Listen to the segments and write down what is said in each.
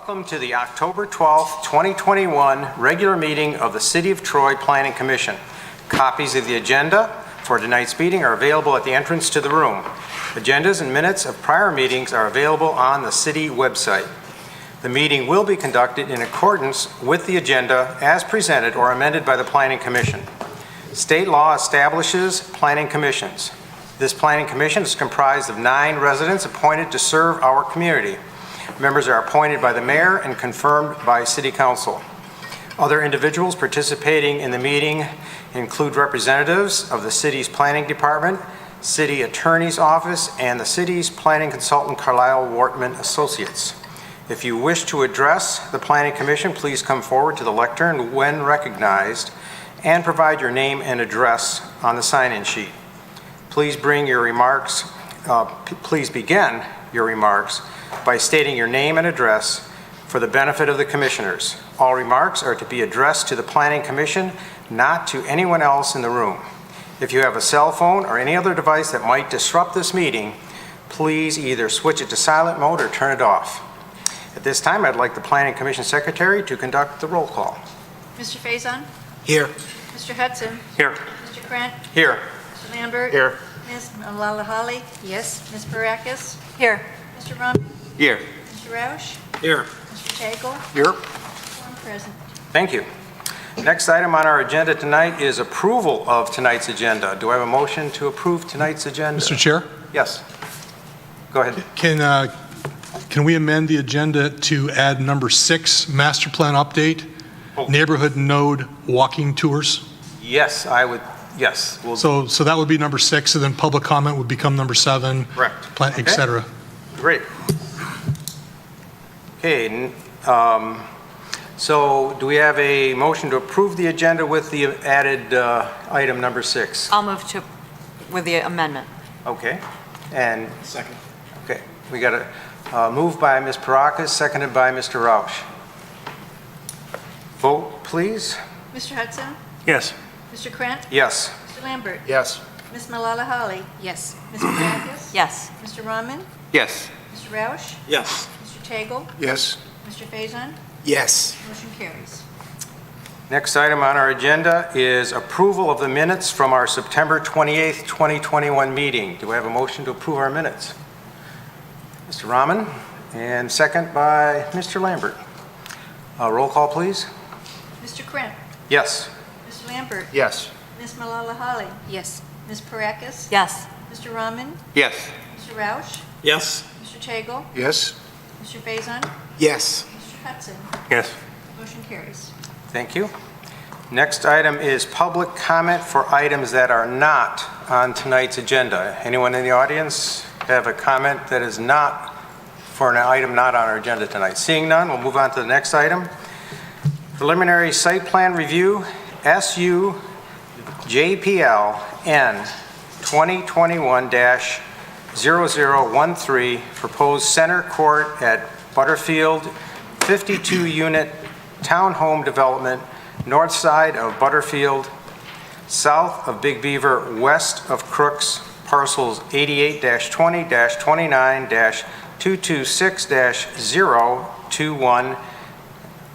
Welcome to the October 12th, 2021 regular meeting of the City of Troy Planning Commission. Copies of the agenda for tonight's meeting are available at the entrance to the room. Agendas and minutes of prior meetings are available on the city website. The meeting will be conducted in accordance with the agenda as presented or amended by the Planning Commission. State law establishes planning commissions. This planning commission is comprised of 9 residents appointed to serve our community. Members are appointed by the mayor and confirmed by City Council. Other individuals participating in the meeting include representatives of the city's planning department, city attorney's office, and the city's planning consultant, Carlisle Wortman Associates. If you wish to address the planning commission, please come forward to the lectern when recognized and provide your name and address on the sign-in sheet. Please begin your remarks by stating your name and address for the benefit of the commissioners. All remarks are to be addressed to the Planning Commission, not to anyone else in the room. If you have a cell phone or any other device that might disrupt this meeting, please either switch it to silent mode or turn it off. At this time, I'd like the Planning Commission Secretary to conduct the roll call. Mr. Faison? Here. Mr. Hudson? Here. Mr. Krent? Here. Mr. Lambert? Here. Ms. Malala-Holly? Yes. Ms. Barakis? Here. Mr. Rum? Here. Mr. Roush? Here. Mr. Tagle? Here. One present. Thank you. Next item on our agenda tonight is approval of tonight's agenda. Do I have a motion to approve tonight's agenda? Mr. Chair? Yes. Go ahead. Can we amend the agenda to add number 6, master plan update, neighborhood node walking tours? Yes, I would. Yes. So that would be number 6, and then public comment would become number 7. Correct. Et cetera. Great. Okay. So do we have a motion to approve the agenda with the added item number 6? I'll move to with the amendment. Okay. And second. Okay. We got a move by Ms. Barakis, seconded by Mr. Roush. Vote, please. Mr. Hudson? Yes. Mr. Krent? Yes. Mr. Lambert? Yes. Ms. Malala-Holly? Yes. Ms. Barakis? Yes. Mr. Rahman? Yes. Mr. Roush? Yes. Mr. Tagle? Yes. Mr. Faison? Yes. Motion carries. Next item on our agenda is approval of the minutes from our September 28th, 2021 meeting. Do I have a motion to approve our minutes? Mr. Rahman, and second by Mr. Lambert. Roll call, please. Mr. Krent? Yes. Mr. Lambert? Yes. Ms. Malala-Holly? Yes. Ms. Barakis? Yes. Mr. Rahman? Yes. Mr. Roush? Yes. Mr. Tagle? Yes. Mr. Faison? Yes. Mr. Hudson? Yes. Motion carries. Thank you. Next item is public comment for items that are not on tonight's agenda. Anyone in the audience have a comment that is not for an item not on our agenda tonight? Seeing none, we'll move on to the next item. Preliminary site plan review, SU JPL N 2021-0013, proposed center court at Butterfield, 52-unit townhome development, north side of Butterfield, south of Big Beaver, west of Crooks, parcels 88-20-29-226-021,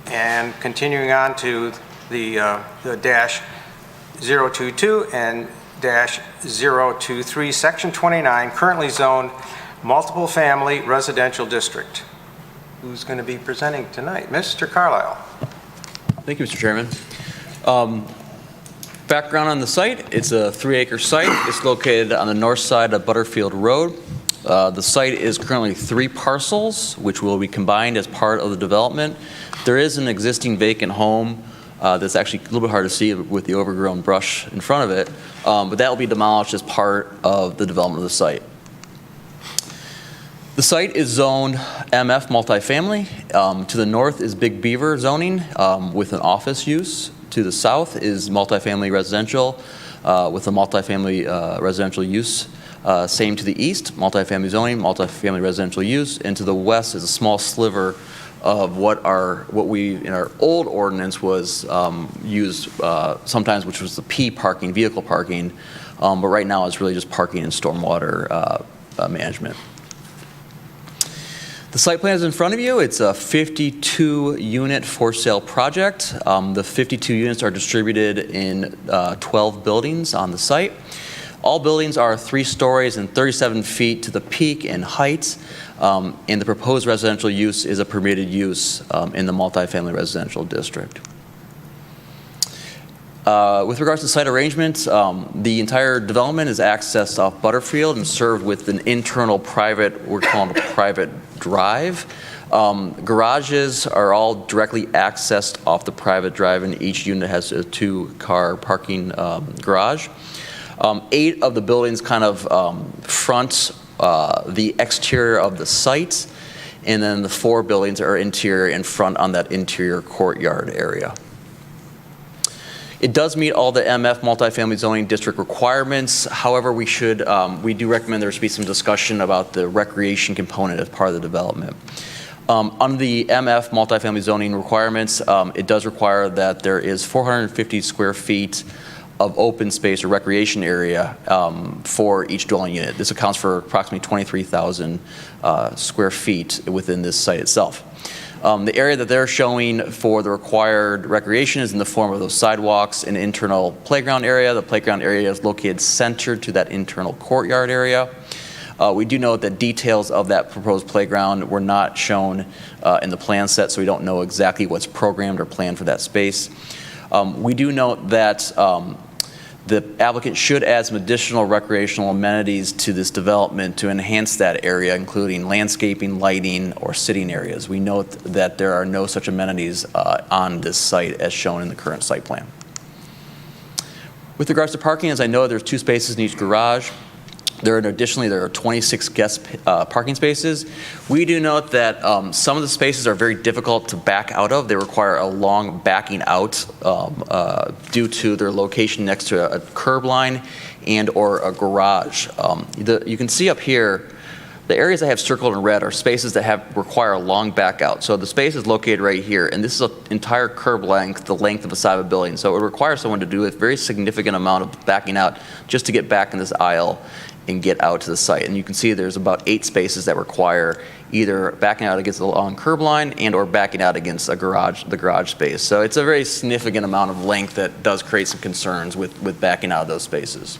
and continuing on to the dash 022 and dash 023, section 29, currently zoned multiple family residential district. Who's going to be presenting tonight? Mr. Carlisle. Thank you, Mr. Chairman. Background on the site, it's a 3-acre site. It's located on the north side of Butterfield Road. The site is currently 3 parcels, which will be combined as part of the development. There is an existing vacant home that's actually a little bit hard to see with the overgrown brush in front of it, but that will be demolished as part of the development of the site. The site is zoned MF multifamily. To the north is Big Beaver zoning with an office use. To the south is multifamily residential with a multifamily residential use. Same to the east, multifamily zoning, multifamily residential use. And to the west is a small sliver of what we in our old ordinance was used sometimes, which was the P parking, vehicle parking, but right now it's really just parking and stormwater management. The site plan is in front of you. It's a 52-unit for-sale project. The 52 units are distributed in 12 buildings on the site. All buildings are 3 stories and 37 feet to the peak in height, and the proposed residential use is a permitted use in the multifamily residential district. With regards to site arrangements, the entire development is accessed off Butterfield and served with an internal private, we're calling a private drive. Garages are all directly accessed off the private drive, and each unit has a 2-car parking garage. 8 of the buildings kind of front the exterior of the site, and then the 4 buildings are interior and front on that interior courtyard area. It does meet all the MF multifamily zoning district requirements. However, we do recommend there should be some discussion about the recreation component as part of the development. Under the MF multifamily zoning requirements, it does require that there is 450 square feet of open space or recreation area for each dwelling unit. This accounts for approximately 23,000 square feet within this site itself. The area that they're showing for the required recreation is in the form of those sidewalks and internal playground area. The playground area is located centered to that internal courtyard area. We do note that details of that proposed playground were not shown in the plan set, so we don't know exactly what's programmed or planned for that space. We do note that the applicant should add some additional recreational amenities to this development to enhance that area, including landscaping, lighting, or sitting areas. We note that there are no such amenities on this site as shown in the current site plan. With regards to parking, as I know, there's 2 spaces in each garage. Additionally, there are 26 guest parking spaces. We do note that some of the spaces are very difficult to back out of. They require a long backing out due to their location next to a curb line and or a garage. You can see up here, the areas I have circled in red are spaces that require a long back out. So the space is located right here, and this is an entire curb length, the length of the side of a building. So it would require someone to do a very significant amount of backing out just to get back in this aisle and get out to the site. And you can see there's about 8 spaces that require either backing out against the long curb line and or backing out against the garage space. So it's a very significant amount of length that does create some concerns with backing out of those spaces.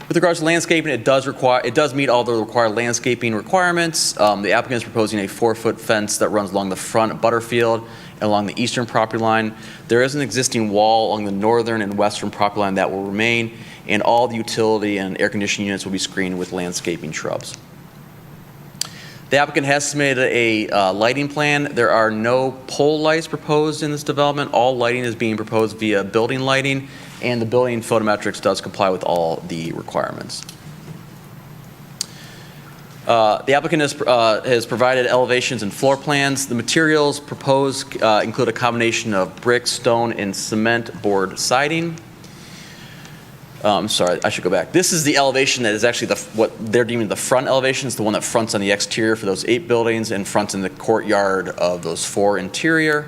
With regards to landscaping, it does meet all the required landscaping requirements. The applicant is proposing a 4-foot fence that runs along the front of Butterfield and along the eastern property line. There is an existing wall along the northern and western property line that will remain, and all the utility and air conditioning units will be screened with landscaping shrubs. The applicant has submitted a lighting plan. There are no pole lights proposed in this development. All lighting is being proposed via building lighting, and the building photometrics does comply with all the requirements. The applicant has provided elevations and floor plans. The materials proposed include a combination of brick, stone, and cement board siding. I'm sorry, I should go back. This is the elevation that is actually what they're deeming the front elevation. It's the one that fronts on the exterior for those 8 buildings and fronts in the courtyard of those 4 interior.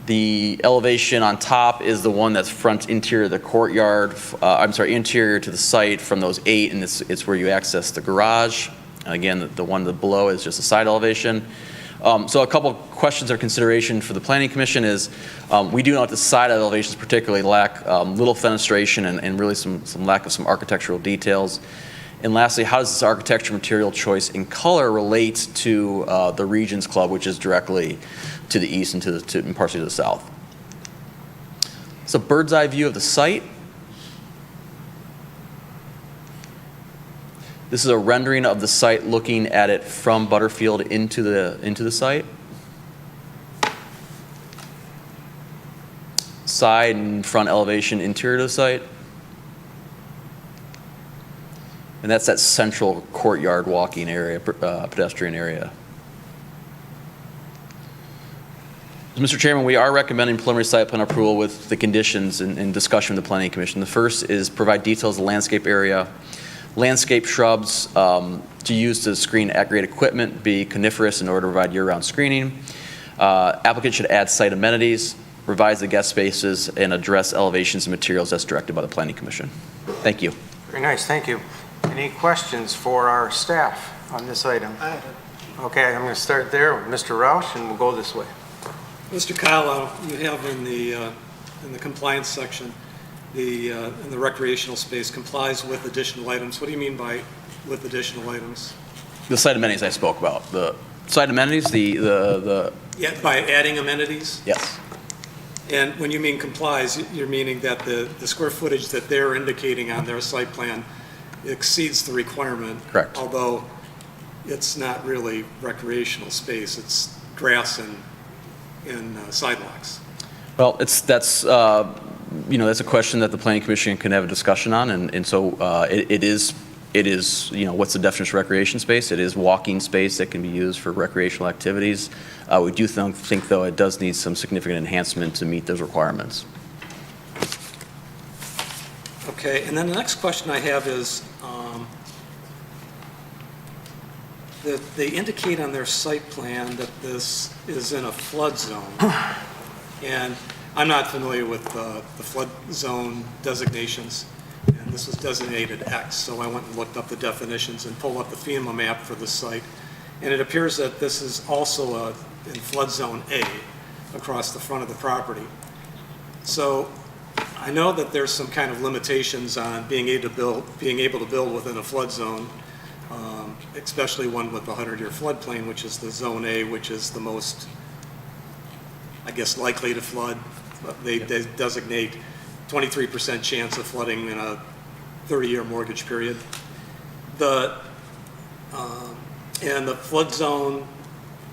The elevation on top is the one that's front interior of the courtyard, interior to the site from those 8, and it's where you access the garage. And again, the one below is just a side elevation. So a couple questions or consideration for the Planning Commission is we do note the side elevations particularly lack little fenestration and really some lack of some architectural details. And lastly, how does this architecture, material choice, and color relate to the Regions Club, which is directly to the east and and partially to the south? It's a bird's eye view of the site. This is a rendering of the site looking at it from Butterfield into the site. Side and front elevation interior to the site. And that's that central courtyard walking area, pedestrian area. Mr. Chairman, we are recommending preliminary site plan approval with the conditions in discussion with the Planning Commission. The first is provide details of the landscape area. Landscape shrubs to use to screen aggregate equipment be coniferous in order to provide year-round screening. Applicant should add site amenities, revise the guest spaces, and address elevations and materials as directed by the Planning Commission. Thank you. Very nice, thank you. Any questions for our staff? on this item? Okay, I'm going to start there with Mr. Roush, and we'll go this way. Mr. Kyle, you have in the compliance section, in the recreational space complies with additional items. What do you mean by with additional items? The site amenities I spoke about, the site amenities, Yeah, by adding amenities? yes. And when you mean complies, you're meaning that the square footage that they're indicating on their site plan exceeds the requirement? Correct. Although it's not really recreational space, it's grass and sidewalks. Well, that's a question that the planning commission can have a discussion on, and so it is, what's the definition of recreation space? It is walking space that can be used for recreational activities. We do think, though, it does need some significant enhancement to meet those requirements. Okay, and then the next question I have is, that they indicate on their site plan that this is in a flood zone. And I'm not familiar with the flood zone designations, and this was designated X, so I went and looked up the definitions and pulled up the FEMA map for the site. And it appears that this is also in flood zone A across the front of the property. So I know that there's some kind of limitations on being able to build within a flood zone, especially one with a 100-year floodplain, which is the zone A, which is the most, I guess, likely to flood. They designate 23% chance of flooding in a 30-year mortgage period. And the flood zone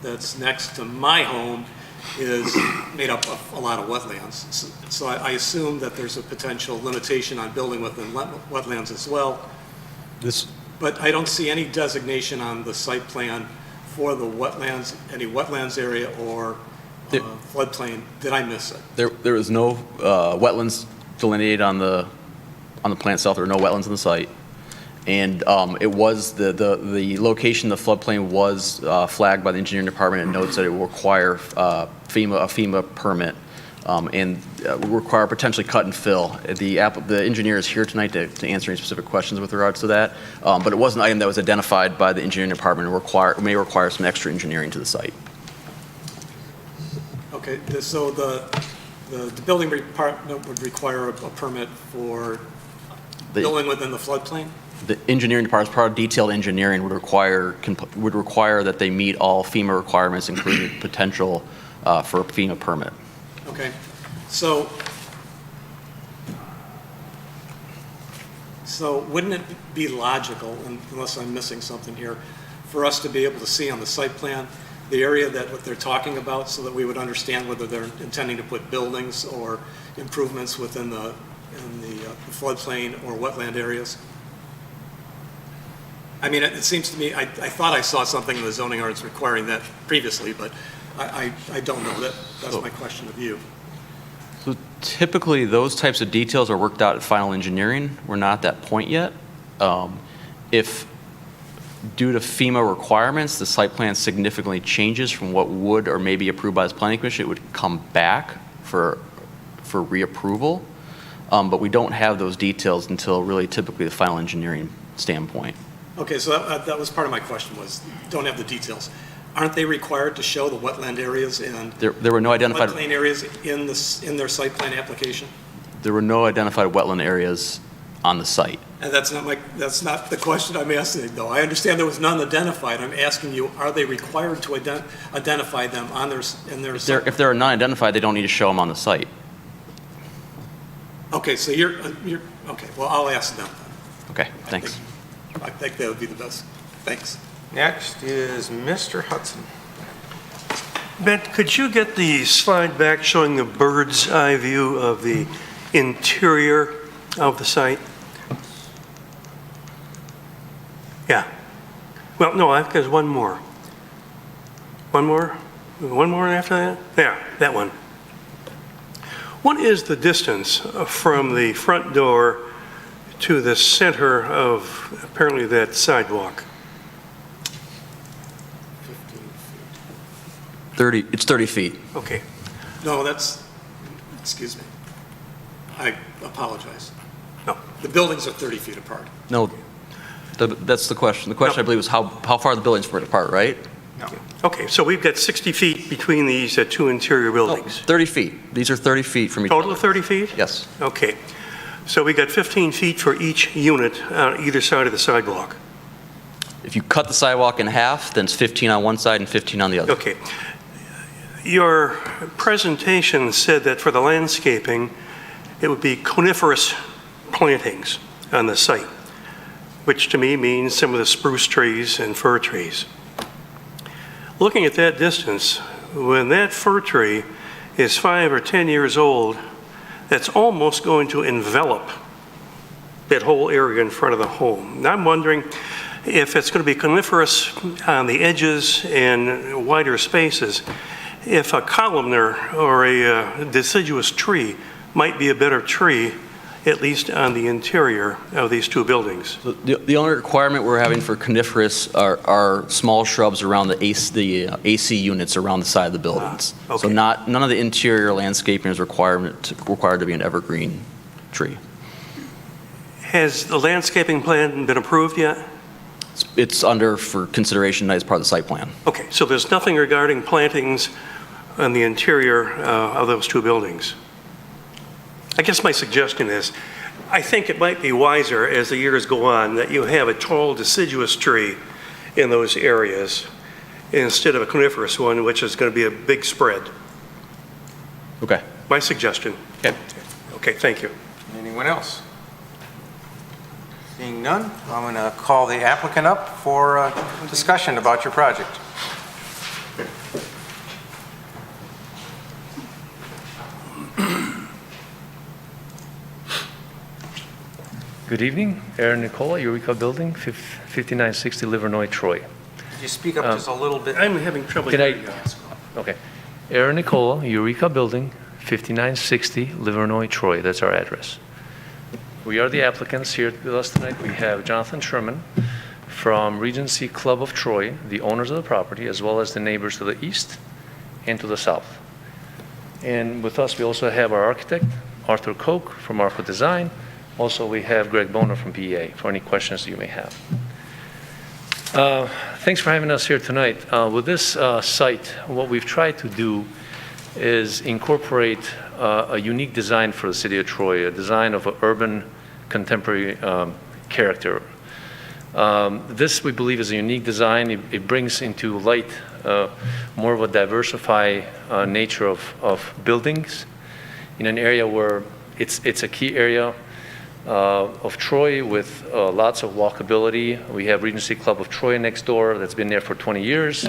that's next to my home is made up of a lot of wetlands. So I assume that there's a potential limitation on building within wetlands as well. But I don't see any designation on the site plan for the wetlands, any wetlands area or floodplain. Did I miss it? There is no wetlands delineated on the plan itself. There are no wetlands on the site. And it was, the location, the floodplain was flagged by the engineering department and notes that it will require a FEMA permit and will require potentially cut and fill. The engineer is here tonight to answer any specific questions with regards to that, but it was an item that was identified by the engineering department and may require some extra engineering to the site. Okay, so the building department would require a permit for building within the floodplain? The engineering department, part of detailed engineering, would require that they meet all FEMA requirements, including potential for a FEMA permit. Okay, so wouldn't it be logical, unless I'm missing something here, for us to be able to see on the site plan the area that what they're talking about, so that we would understand whether they're intending to put buildings or improvements within the floodplain or wetland areas? I mean, it seems to me, I thought I saw something in the zoning ordinance requiring that previously, but I don't know. That's my question of you. So typically, those types of details are worked out at final engineering. We're not at that point yet. If due to FEMA requirements, the site plan significantly changes from what would or may be approved by the planning commission, it would come back for reapproval. But we don't have those details until really typically the final engineering standpoint. Okay, so that was part of my question, was don't have the details. Aren't they required to show the wetland areas and there were no identified floodplain areas in their site plan application? There were no identified wetland areas on the site. And that's not the question I'm asking, though. I understand there was none identified. I'm asking you, are they required to identify them in their site? If there are none identified, they don't need to show them on the site. Okay, so you're okay. Well, I'll ask them. Okay, thanks. I think that would be the best. Thanks. Next is Mr. Hudson. Ben, could you get the slide back showing the bird's eye view of the interior of the site? Yeah. Well, no, I think there's one more. One more? One more after that? Yeah, that one. What is the distance from the front door to the center of apparently that sidewalk? 15 feet. It's 30 feet. Okay. No, excuse me. I apologize. No. The buildings are 30 feet apart. No, That's the question. The question, I believe, was how far the buildings were apart, right? Okay, so we've got 60 feet between these two interior buildings. 30 feet. These are 30 feet from each Total other. of 30 feet? Yes. Okay. So we got 15 feet for each unit on either side of the sidewalk. If you cut the sidewalk in half, then it's 15 on one side and 15 on the other. Okay. Your presentation said that for the landscaping, it would be coniferous plantings on the site, which to me means some of the spruce trees and fir trees. Looking at that distance, when that fir tree is 5 or 10 years old, that's almost going to envelop that whole area in front of the home. And I'm wondering if it's going to be coniferous on the edges and wider spaces, if a columnar or a deciduous tree might be a better tree, at least on the interior of these two buildings. So the only requirement we're having for coniferous are small shrubs around the AC units around the side of the buildings. Okay. So none of the interior landscaping is required to be an evergreen tree. Has the landscaping plan been approved yet? It's under for consideration as part of the site plan. Okay, so there's nothing regarding plantings on the interior of those two buildings. I guess my suggestion is, I think it might be wiser as the years go on that you have a tall deciduous tree in those areas instead of a coniferous one, which is going to be a big spread. Okay. My suggestion. Okay. Okay, thank you. Anyone else? Seeing none, I'm going to call the applicant up for a discussion about your project. Good evening, Aaron Nicola, Eureka Building, 5960 Livernois, Troy. Could you speak up just a little bit? I'm having trouble Can I- hearing you. Okay. Aaron Nicola, Eureka Building, 5960 Livernois, Troy. That's our address. We are the applicants here with us tonight. We have Jonathan Sherman from Regency Club of Troy, the owners of the property, as well as the neighbors to the east and to the south. And with us, we also have our architect, Arthur Koch from Arco Design. Also, we have Greg Boner from PEA for any questions you may have. Thanks for having us here tonight. With this site, what we've tried to do is incorporate a unique design for the city of Troy, a design of an urban contemporary character. This, we believe, is a unique design. It brings into light more of a diversified nature of buildings in an area where it's a key area of Troy with lots of walkability. We have Regency Club of Troy next door that's been there for 20 years.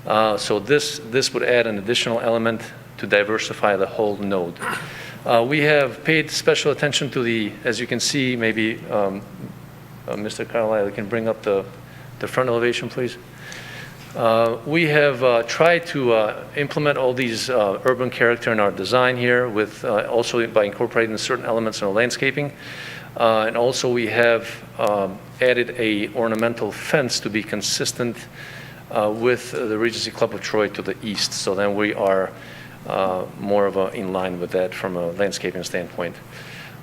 So this would add an additional element to diversify the whole node. We have paid special attention to the, as you can see, maybe Mr. Carlisle, you can bring up the front elevation, please. We have tried to implement all these urban character in our design here with also by incorporating certain elements in our landscaping. And also we have added a ornamental fence to be consistent with the Regency Club of Troy to the east. So then we are more of in line with that from a landscaping standpoint.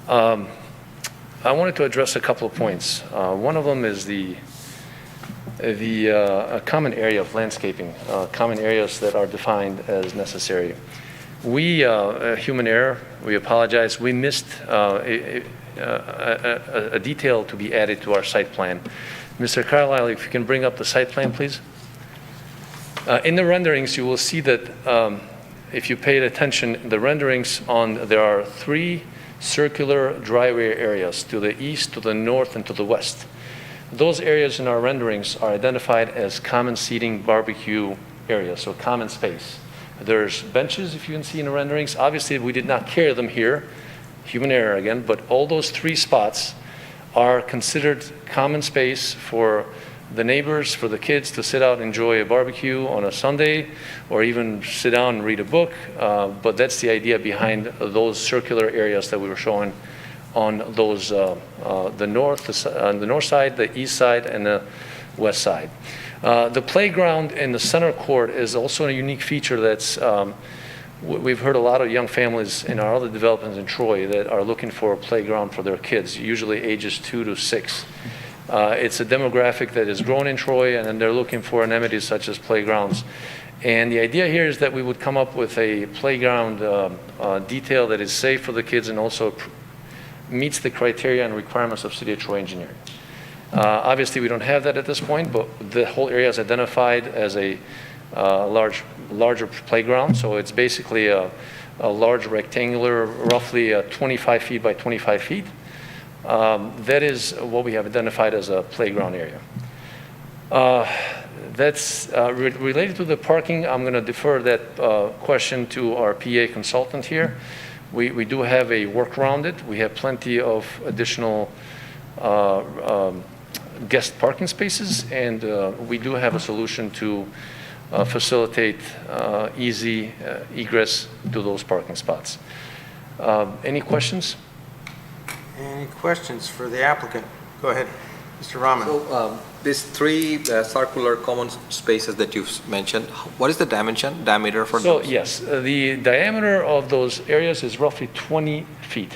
I wanted to address a couple of points. One of them is the common area of landscaping, common areas that are defined as necessary. We, human error, we apologize. We missed a detail to be added to our site plan. Mr. Carlisle, if you can bring up the site plan, please. In the renderings, you will see that if you paid attention, the renderings there are 3 circular driveway areas to the east, to the north, and to the west. Those areas in our renderings are identified as common seating barbecue areas, so common space. There's benches, if you can see in the renderings. Obviously, we did not carry them here, human error again, but all those 3 spots are considered common space for the neighbors, for the kids to sit out and enjoy a barbecue on a Sunday, or even sit down and read a book. But that's the idea behind those circular areas that we were showing on those the north side, the east side, and the west side. The playground in the center court is also a unique feature that's we've heard a lot of young families in our other developments in Troy that are looking for a playground for their kids, usually ages 2 to 6. It's a demographic that is growing in Troy, and then they're looking for amenities such as playgrounds. And the idea here is that we would come up with a playground detail that is safe for the kids and also meets the criteria and requirements of City of Troy engineering. Obviously, we don't have that at this point, but the whole area is identified as a larger playground. So it's basically a large rectangular, roughly 25 feet by 25 feet. That is what we have identified as a playground area. That's related to the parking. I'm going to defer that question to our PA consultant here. We do have a work around it. We have plenty of additional guest parking spaces, and we do have a solution to facilitate easy egress to those parking spots. Any questions? Any questions for the applicant? Go ahead, Mr. Rahman. So these three circular common spaces that you've mentioned, what is the diameter for So those? yes, the diameter of those areas is roughly 20 feet.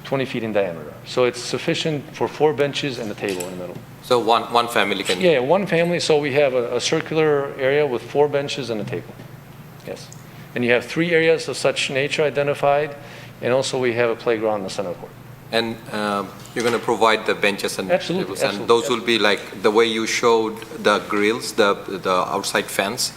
20 feet in diameter. So it's sufficient for 4 benches and a table in the middle. So one family can. Yeah, one family. So we have a circular area with 4 benches and a table. Yes. And you have 3 areas of such nature identified, and also we have a playground in the center court. And you're going to provide the benches and Absolutely, tables, and absolutely. those will be like the way you showed the grills, the outside fence,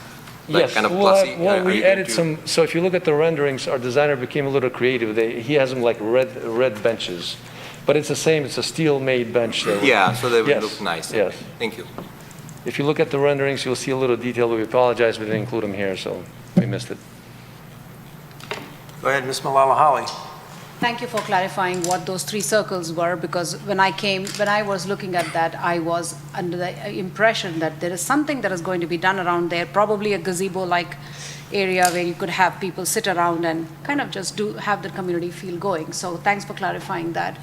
like Yes, kind of glassy. well, Are we you going added to- some, so if you look at the renderings, our designer became a little creative. He has them like red benches, but it's the same, it's a steel-made bench. Yeah, so they will Yes, look nice. yes. Thank you. If you look at the renderings, you'll see a little detail. We apologize, we didn't include them here, so we missed it. Go ahead, Ms. Malala Holly. Thank you for clarifying what those 3 circles were, because when I was looking at that, I was under the impression that there is something that is going to be done around there, probably a gazebo-like area where you could have people sit around and kind of just have the community feel going. So thanks for clarifying that.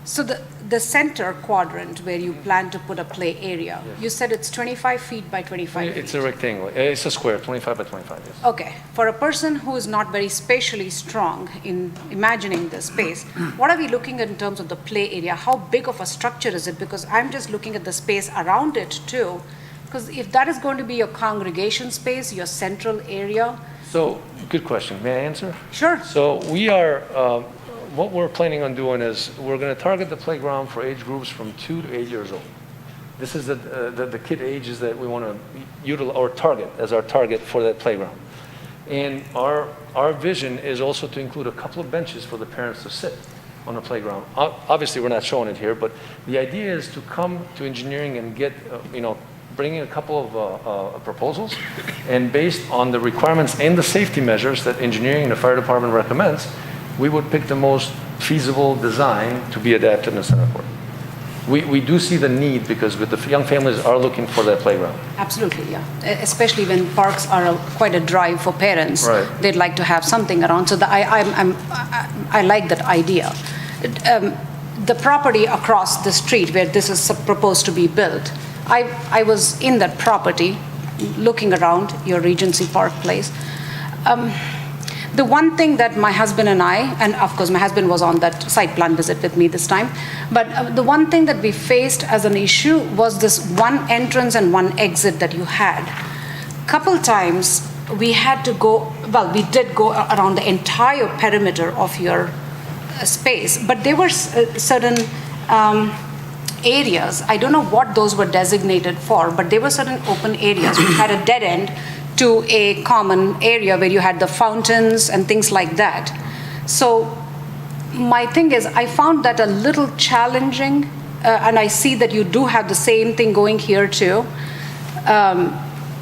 So the center quadrant where you plan to put a play area, you said it's 25 feet by 25 feet. It's a rectangle, it's a square, 25 by 25, yes. Okay, for a person who is not very spatially strong in imagining the space, what are we looking at in terms of the play area? How big of a structure is it? Because I'm just looking at the space around it too. Because if that is going to be your congregation space, your central area. So, good question. May I answer? Sure. So we are, what we're planning on doing is we're going to target the playground for age groups from 2 to 8 years old. This is the kid ages that we want to utilize or target as our target for that playground. And our vision is also to include a couple of benches for the parents to sit on the playground. Obviously, we're not showing it here, but the idea is to come to engineering and get, bring in a couple of proposals, and based on the requirements and the safety measures that engineering and the fire department recommends, we would pick the most feasible design to be adapted in the center court. We do see the need because with the young families are looking for that playground. Absolutely, yeah. Especially when parks are quite a drive for parents. Right. They'd like to have something around. So I like that idea. The property across the street where this is proposed to be built, I was in that property looking around your Regency Park place. The one thing that my husband and I, and of course my husband was on that site plan visit with me this time, but the one thing that we faced as an issue was this one entrance and one exit that you had. Couple times we had to go, well, we did go around the entire perimeter of your space, but there were certain areas, I don't know what those were designated for, but there were certain open areas which had a dead end to a common area where you had the fountains and things like that. So my thing is, I found that a little challenging, and I see that you do have the same thing going here too.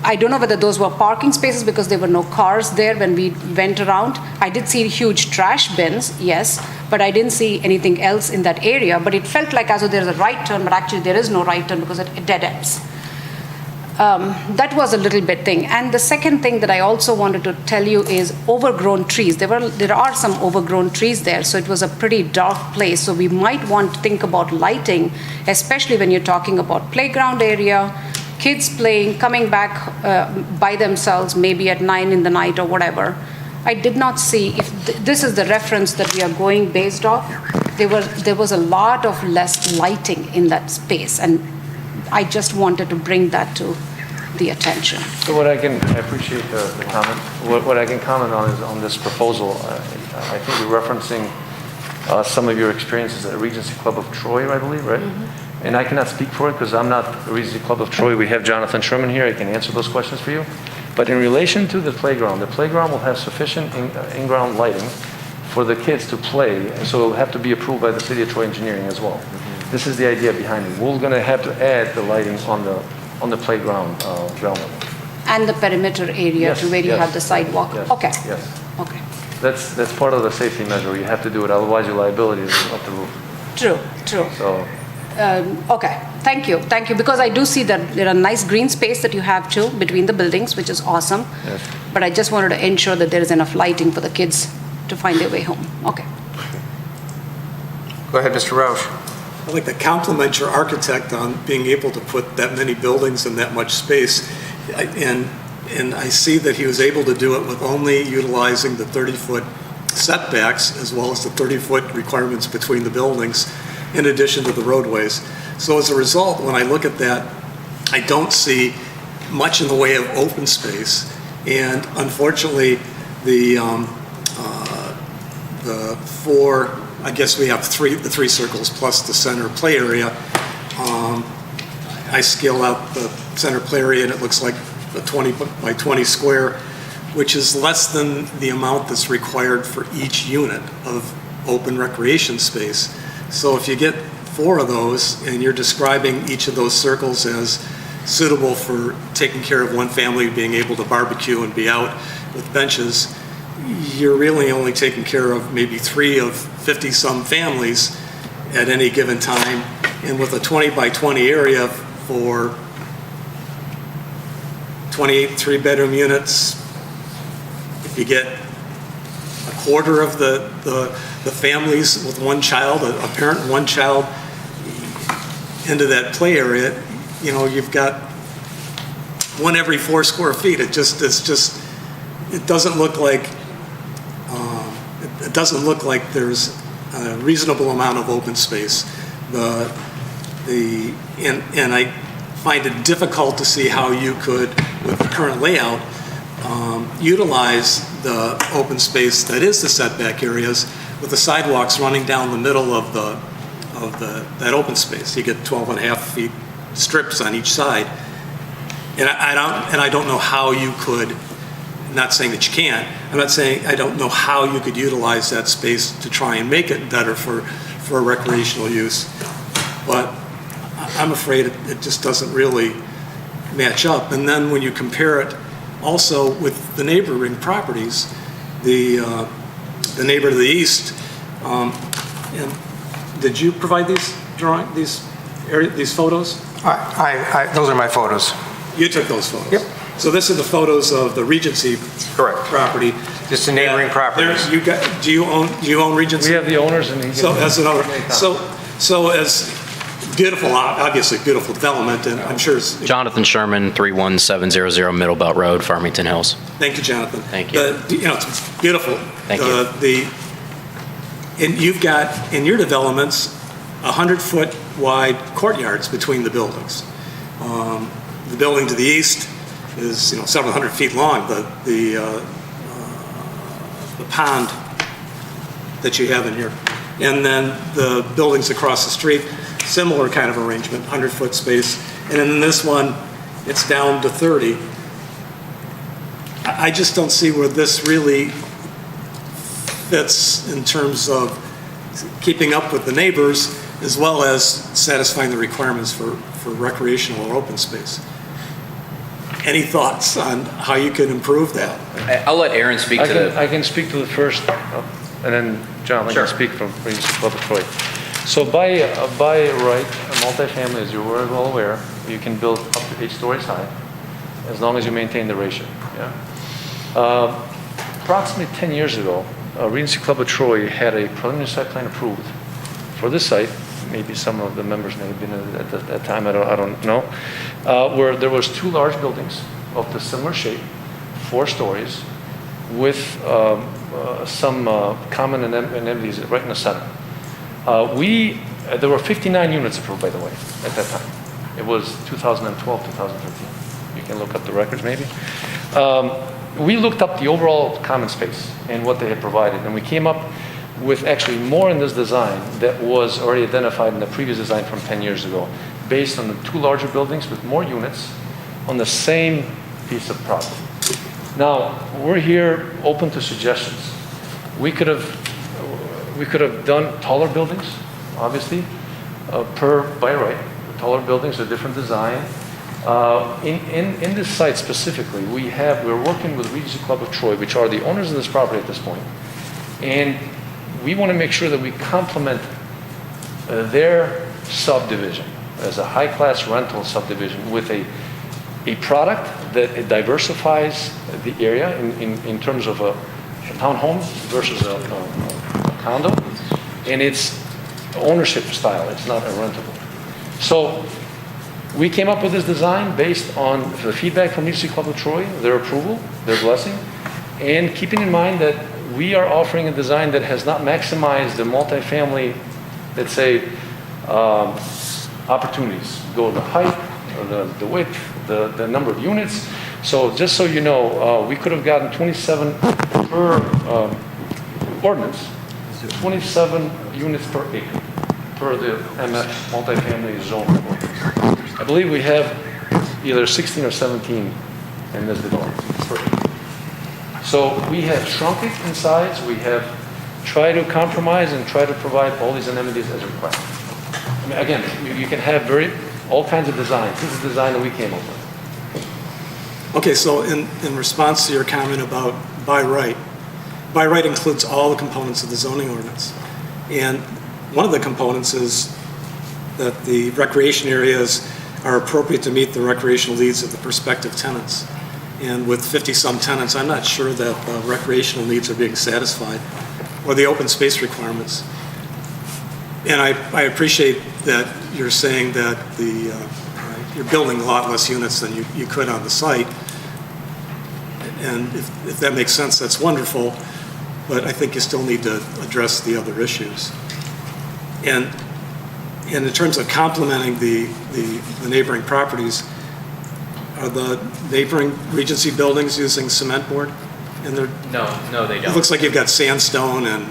I don't know whether those were parking spaces because there were no cars there when we went around. I did see huge trash bins, yes, but I didn't see anything else in that area. But it felt like as though there's a right turn, but actually there is no right turn because it dead ends. That was a little bit thing. And the second thing that I also wanted to tell you is overgrown trees. There are some overgrown trees there, so it was a pretty dark place. So we might want to think about lighting, especially when you're talking about playground area, kids playing, coming back by themselves, maybe at 9 in the night or whatever. I did not see, if this is the reference that we are going based off, there was a lot of less lighting in that space, and I just wanted to bring that to the attention. So I appreciate the comment. What I can comment on is on this proposal. I think you're referencing some of your experiences at Regency Club of Troy, I believe, right? Mm-hmm. And I cannot speak for it because I'm not the Regency Club of Troy. We have Jonathan Sherman here. I can answer those questions for you. But in relation to the playground will have sufficient in-ground lighting for the kids to play, and so it'll have to be approved by the City of Troy Engineering as well. Mm-hmm. This is the idea behind it. We're going to have to add the lighting on the playground ground level. And the perimeter area Yes, to where you yes. have the sidewalk? Yes, Okay. yes. Okay. That's part of the safety measure. You have to do it, otherwise your liability is up the roof. True. So, Okay, thank you, because I do see that there are nice green space that you have too between the buildings, which is awesome. yes. But I just wanted to ensure that there is enough lighting for the kids to find their way home. Okay. Go ahead, Mr. Roush. I'd like to compliment your architect on being able to put that many buildings in that much space. And I see that he was able to do it with only utilizing the 30-foot setbacks as well as the 30-foot requirements between the buildings, in addition to the roadways. So as a result, when I look at that, I don't see much in the way of open space. And unfortunately, the four, I guess we have the three circles plus the center play area. I scale out the center play area and it looks like a 20 by 20 square, which is less than the amount that's required for each unit of open recreation space. So if you get four of those and you're describing each of those circles as suitable for taking care of one family being able to barbecue and be out with benches, you're really only taking care of maybe 3 of 50-some families at any given time. And with a 20 by 20 area for 28 3-bedroom units, if you get a quarter of the families with one child, a parent and one child, into that play area, you've got 1 every 4 square feet. It doesn't look like there's a reasonable amount of open space. And I find it difficult to see how you could, with the current layout, utilize the open space that is the setback areas with the sidewalks running down the middle of that open space. You get 12.5 feet strips on each side. And I don't know how you could, I'm not saying that you can't, I don't know how you could utilize that space to try and make it better for recreational use. But I'm afraid it just doesn't really match up. And then when you compare it also with the neighboring properties, the neighbor to the east, and did you provide these photos? Those are my photos. You took those photos? Yep. So this are the photos of the Regency Correct. property. Just the neighboring properties. Do you own Regency? We have the owners and So as an owner, so as beautiful, obviously beautiful development, and I'm sure it's. Jonathan Sherman, 31700 Middle Belt Road, Farmington Hills. Thank you, Jonathan. Thank you. It's beautiful. Thank you. And you've got, in your developments, 100-foot wide courtyards between the buildings. The building to the east is, several hundred feet long. The pond that you have in here. And then the buildings across the street, similar kind of arrangement, 100-foot space. And in this one, it's down to 30. I just don't see where this really fits in terms of keeping up with the neighbors as well as satisfying the requirements for recreational or open space. Any thoughts on how you could improve that? I'll let Aaron speak to the. I can speak to the first, and then John, I Sure. can speak from Regency Club of Troy. So by right, a multifamily, as you're well aware, you can build up to 8 stories high, as long as you maintain the ratio. Yeah. Approximately 10 years ago, Regency Club of Troy had a preliminary site plan approved for this site. Maybe some of the members may have been at that time. I don't know. Where there was 2 large buildings of the similar shape, 4 stories, with some common amenities right in the center. There were 59 units approved, by the way, at that time. It was 2012, 2013. You can look up the records, maybe. We looked up the overall common space and what they had provided, and we came up with actually more in this design that was already identified in the previous design from 10 years ago, based on the two larger buildings with more units on the same piece of property. Now, we're here open to suggestions. We could have done taller buildings, obviously, by right. The taller buildings, a different design. In this site specifically, we're working with Regency Club of Troy, which are the owners of this property at this point, and we want to make sure that we complement their subdivision as a high-class rental subdivision with a product that it diversifies the area in terms of a townhome versus a condo, and it's ownership style. It's not a rentable. So we came up with this design based on the feedback from Regency Club of Troy, their approval, their blessing, and keeping in mind that we are offering a design that has not maximized the multifamily, let's say, opportunities. Go the height, the width, the number of units. So just so you know, we could have gotten 27 per ordinance, 27 units per acre per the MF multifamily zone ordinance. I believe we have either 16 or 17 in this development per acre. So we have shrunk it in size. We have tried to compromise and try to provide all these amenities as requested. I mean, again, you can have all kinds of designs. This is the design that we came up with. Okay, so in response to your comment about by right includes all the components of the zoning ordinance. And one of the components is that the recreation areas are appropriate to meet the recreational needs of the prospective tenants. And with 50-some tenants, I'm not sure that the recreational needs are being satisfied, or the open space requirements. And I appreciate that you're saying that you're building a lot less units than you could on the site. And if that makes sense, that's wonderful, but I think you still need to address the other issues. And in terms of complementing the neighboring properties, are the neighboring Regency buildings using cement board? And No, they it don't. looks like you've got sandstone and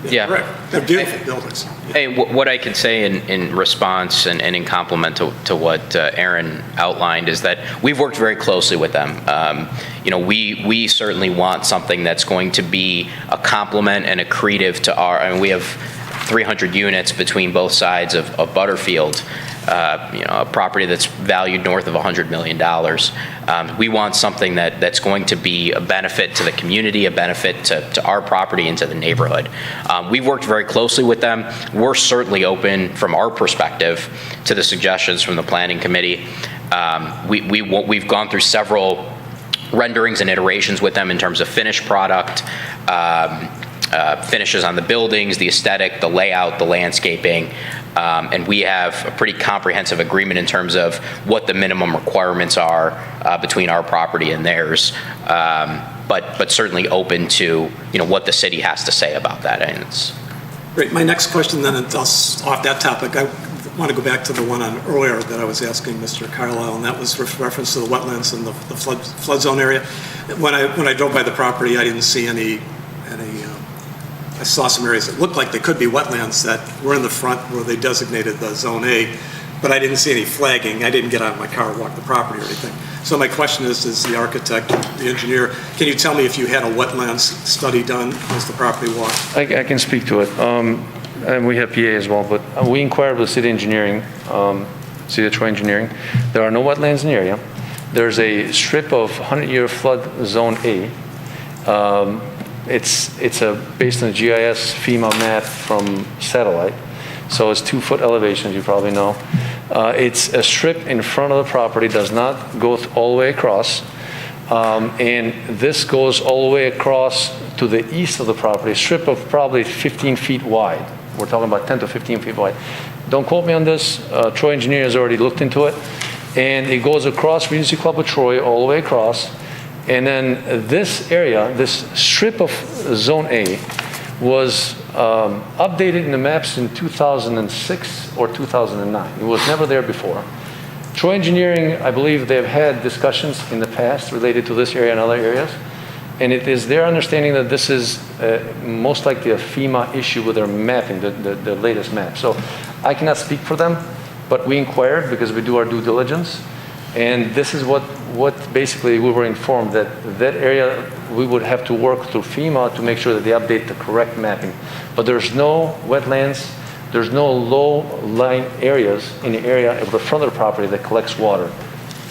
Yeah. brick. They're beautiful buildings. Hey, what I can say in response and in complement to what Aaron outlined is that we've worked very closely with them. We certainly want something that's going to be a complement and accretive to we have 300 units between both sides of Butterfield, a property that's valued north of $100 million. We want something that's going to be a benefit to the community, a benefit to our property and to the neighborhood. We've worked very closely with them. We're certainly open from our perspective to the suggestions from the planning committee. We've gone through several renderings and iterations with them in terms of finished product, finishes on the buildings, the aesthetic, the layout, the landscaping, and we have a pretty comprehensive agreement in terms of what the minimum requirements are between our property and theirs, but certainly open to what the city has to say about that. And it's Great. My next question then, off that topic, I want to go back to the one on earlier that I was asking Mr. Carlisle, and that was with reference to the wetlands and the flood zone area. When I drove by the property, I didn't see any. I saw some areas that looked like they could be wetlands that were in the front where they designated the Zone A, but I didn't see any flagging. I didn't get out of my car and walk the property or anything. So my question is the architect, the engineer, can you tell me if you had a wetlands study done as the property walked? I can speak to it. And we have PA as well, but we inquired with city engineering, City of Troy Engineering. There are no wetlands in the area. There's a strip of 100-year flood zone A. It's based on a GIS FEMA map from satellite. So it's 2-foot elevation, you probably know. It's a strip in front of the property, does not go all the way across. And this goes all the way across to the east of the property, a strip of probably 15 feet wide. We're talking about 10 to 15 feet wide. Don't quote me on this. Troy Engineering has already looked into it. And it goes across Regency Club of Troy all the way across. And then this area, this strip of Zone A, was updated in the maps in 2006 or 2009. It was never there before. Troy Engineering, I believe they've had discussions in the past related to this area and other areas, and it is their understanding that this is most likely a FEMA issue with their mapping, the latest map. So I cannot speak for them, but we inquired because we do our due diligence, and this is what basically we were informed, that that area we would have to work through FEMA to make sure that they update the correct mapping. But there's no wetlands, there's no low-lying areas in the area of the front of the property that collects water.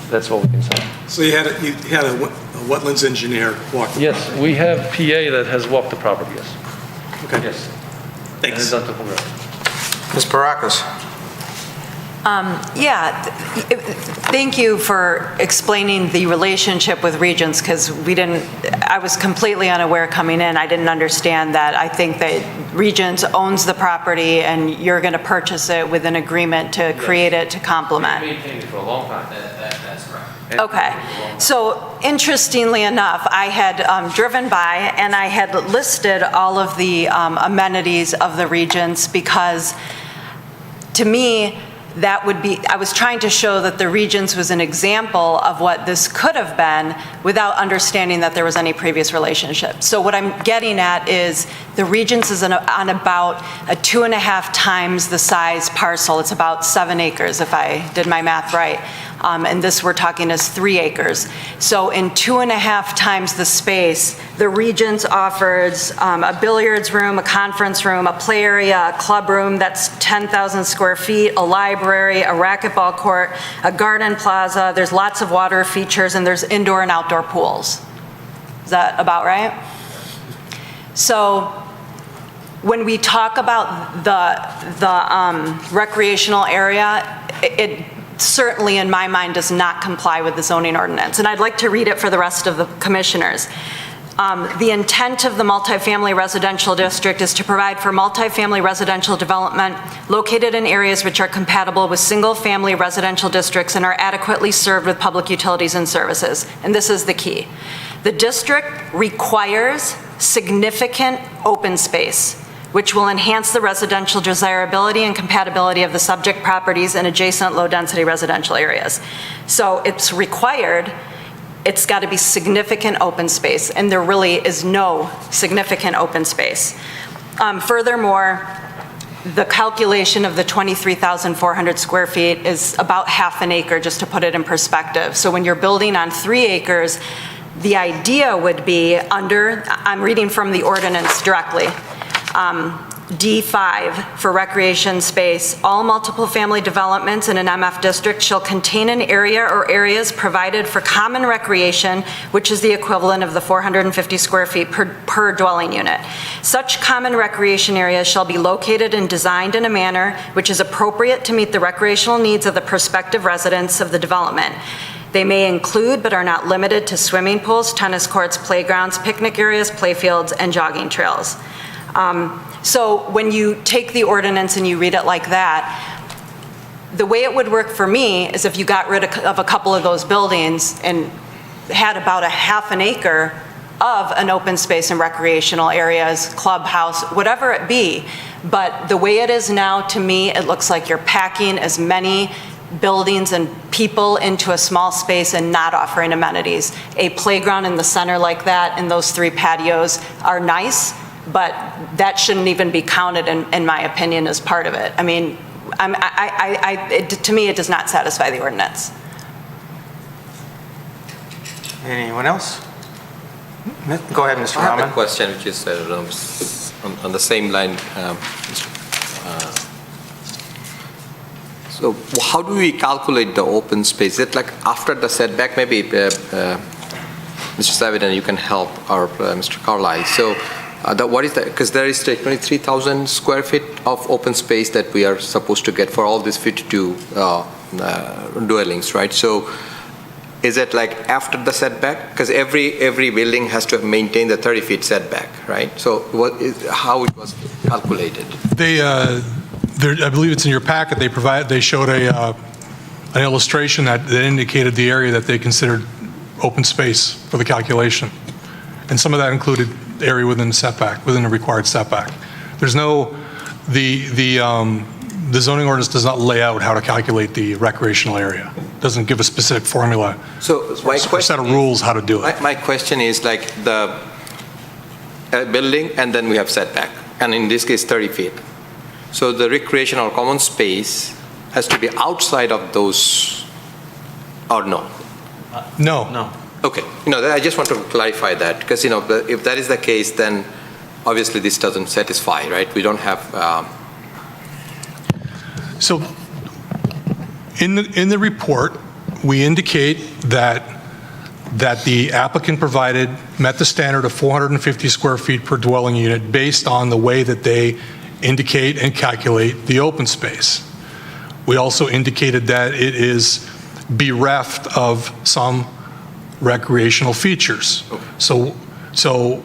That's what we can say. So you had a wetlands engineer walk? Yes, we have PA that has walked the property, yes. Okay. Yes. Thanks. And has done topography. Ms. Barakis? Thank you for explaining the relationship with Regions, because I was completely unaware coming in. I didn't understand that. I think that Regions owns the property and you're going to purchase it with an agreement to create it to complement. We've maintained it for a long time. That's correct. Okay. So interestingly enough, I had driven by and I had listed all of the amenities of the Regions, because to me, that would be, I was trying to show that the Regions was an example of what this could have been without understanding that there was any previous relationship. So what I'm getting at is the Regions is on about a 2.5 times the size parcel. It's about 7 acres, if I did my math right. And this we're talking is 3 acres. So in 2.5 times the space, the Regions offers a billiards room, a conference room, a play area, a club room that's 10,000 square feet, a library, a racquetball court, a garden plaza. There's lots of water features, and there's indoor and outdoor pools. Is that about right? So when we talk about the recreational area, it certainly in my mind does not comply with the zoning ordinance. And I'd like to read it for the rest of the commissioners. The intent of the multifamily residential district is to provide for multifamily residential development located in areas which are compatible with single-family residential districts and are adequately served with public utilities and services. And this is the key. The district requires significant open space, which will enhance the residential desirability and compatibility of the subject properties in adjacent low-density residential areas. So it's required, it's got to be significant open space, and there really is no significant open space. Furthermore, the calculation of the 23,400 square feet is about half an acre, just to put it in perspective. So when you're building on 3 acres, the idea would be under, I'm reading from the ordinance directly, D5 for recreation space, all multiple family developments in an MF district shall contain an area or areas provided for common recreation, which is the equivalent of the 450 square feet per dwelling unit. Such common recreation areas shall be located and designed in a manner which is appropriate to meet the recreational needs of the prospective residents of the development. They may include, but are not limited to, swimming pools, tennis courts, playgrounds, picnic areas, playfields, and jogging trails. So when you take the ordinance and you read it like that, the way it would work for me is if you got rid of a couple of those buildings and had about a half an acre of an open space and recreational areas, clubhouse, whatever it be. But the way it is now, to me, it looks like you're packing as many buildings and people into a small space and not offering amenities. A playground in the center like that and those 3 patios are nice, but that shouldn't even be counted, in my opinion, as part of it. I mean, to me, it does not satisfy the ordinance. Anyone else? Go ahead, Mr. I have Rahman. a question which is on the same line. So how do we calculate the open space? Is it like after the setback? Maybe Mr. Savidan, you can help, or Mr. Carlisle. So what is that? Because there is 23,000 square feet of open space that we are supposed to get for all these 52 dwellings, right? So is it like after the setback? Because every building has to maintain the 30 feet setback, right? So how it was calculated? I believe it's in your packet. They showed an illustration that indicated the area that they considered open space for the calculation. And some of that included area within the setback, within the required setback. There's no, the zoning ordinance does not lay out how to calculate the recreational area. Doesn't give a specific formula So my or set question of rules how to do it. My question is like the building and then we have setback, and in this case 30 feet. So the recreational common space has to be outside of those, or no? No. Okay, I just want to clarify that, because, if that is the case, then obviously this doesn't satisfy, right? We don't have, So in the report, we indicate that the applicant met the standard of 450 square feet per dwelling unit based on the way that they indicate and calculate the open space. We also indicated that it is bereft of some recreational features. Okay. So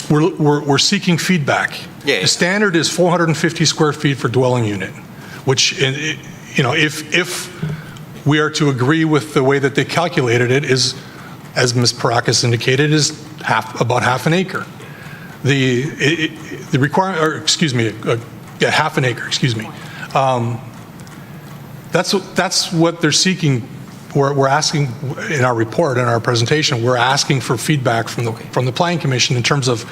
we're seeking feedback. Yeah. The standard is 450 square feet for dwelling unit, which, if we are to agree with the way that they calculated it, is, as Ms. Parakis indicated, is about half an acre. The requirement, or excuse me, half an acre, excuse me. That's what they're seeking. We're asking in our report, in our presentation, we're asking for feedback from the Planning Commission in terms of,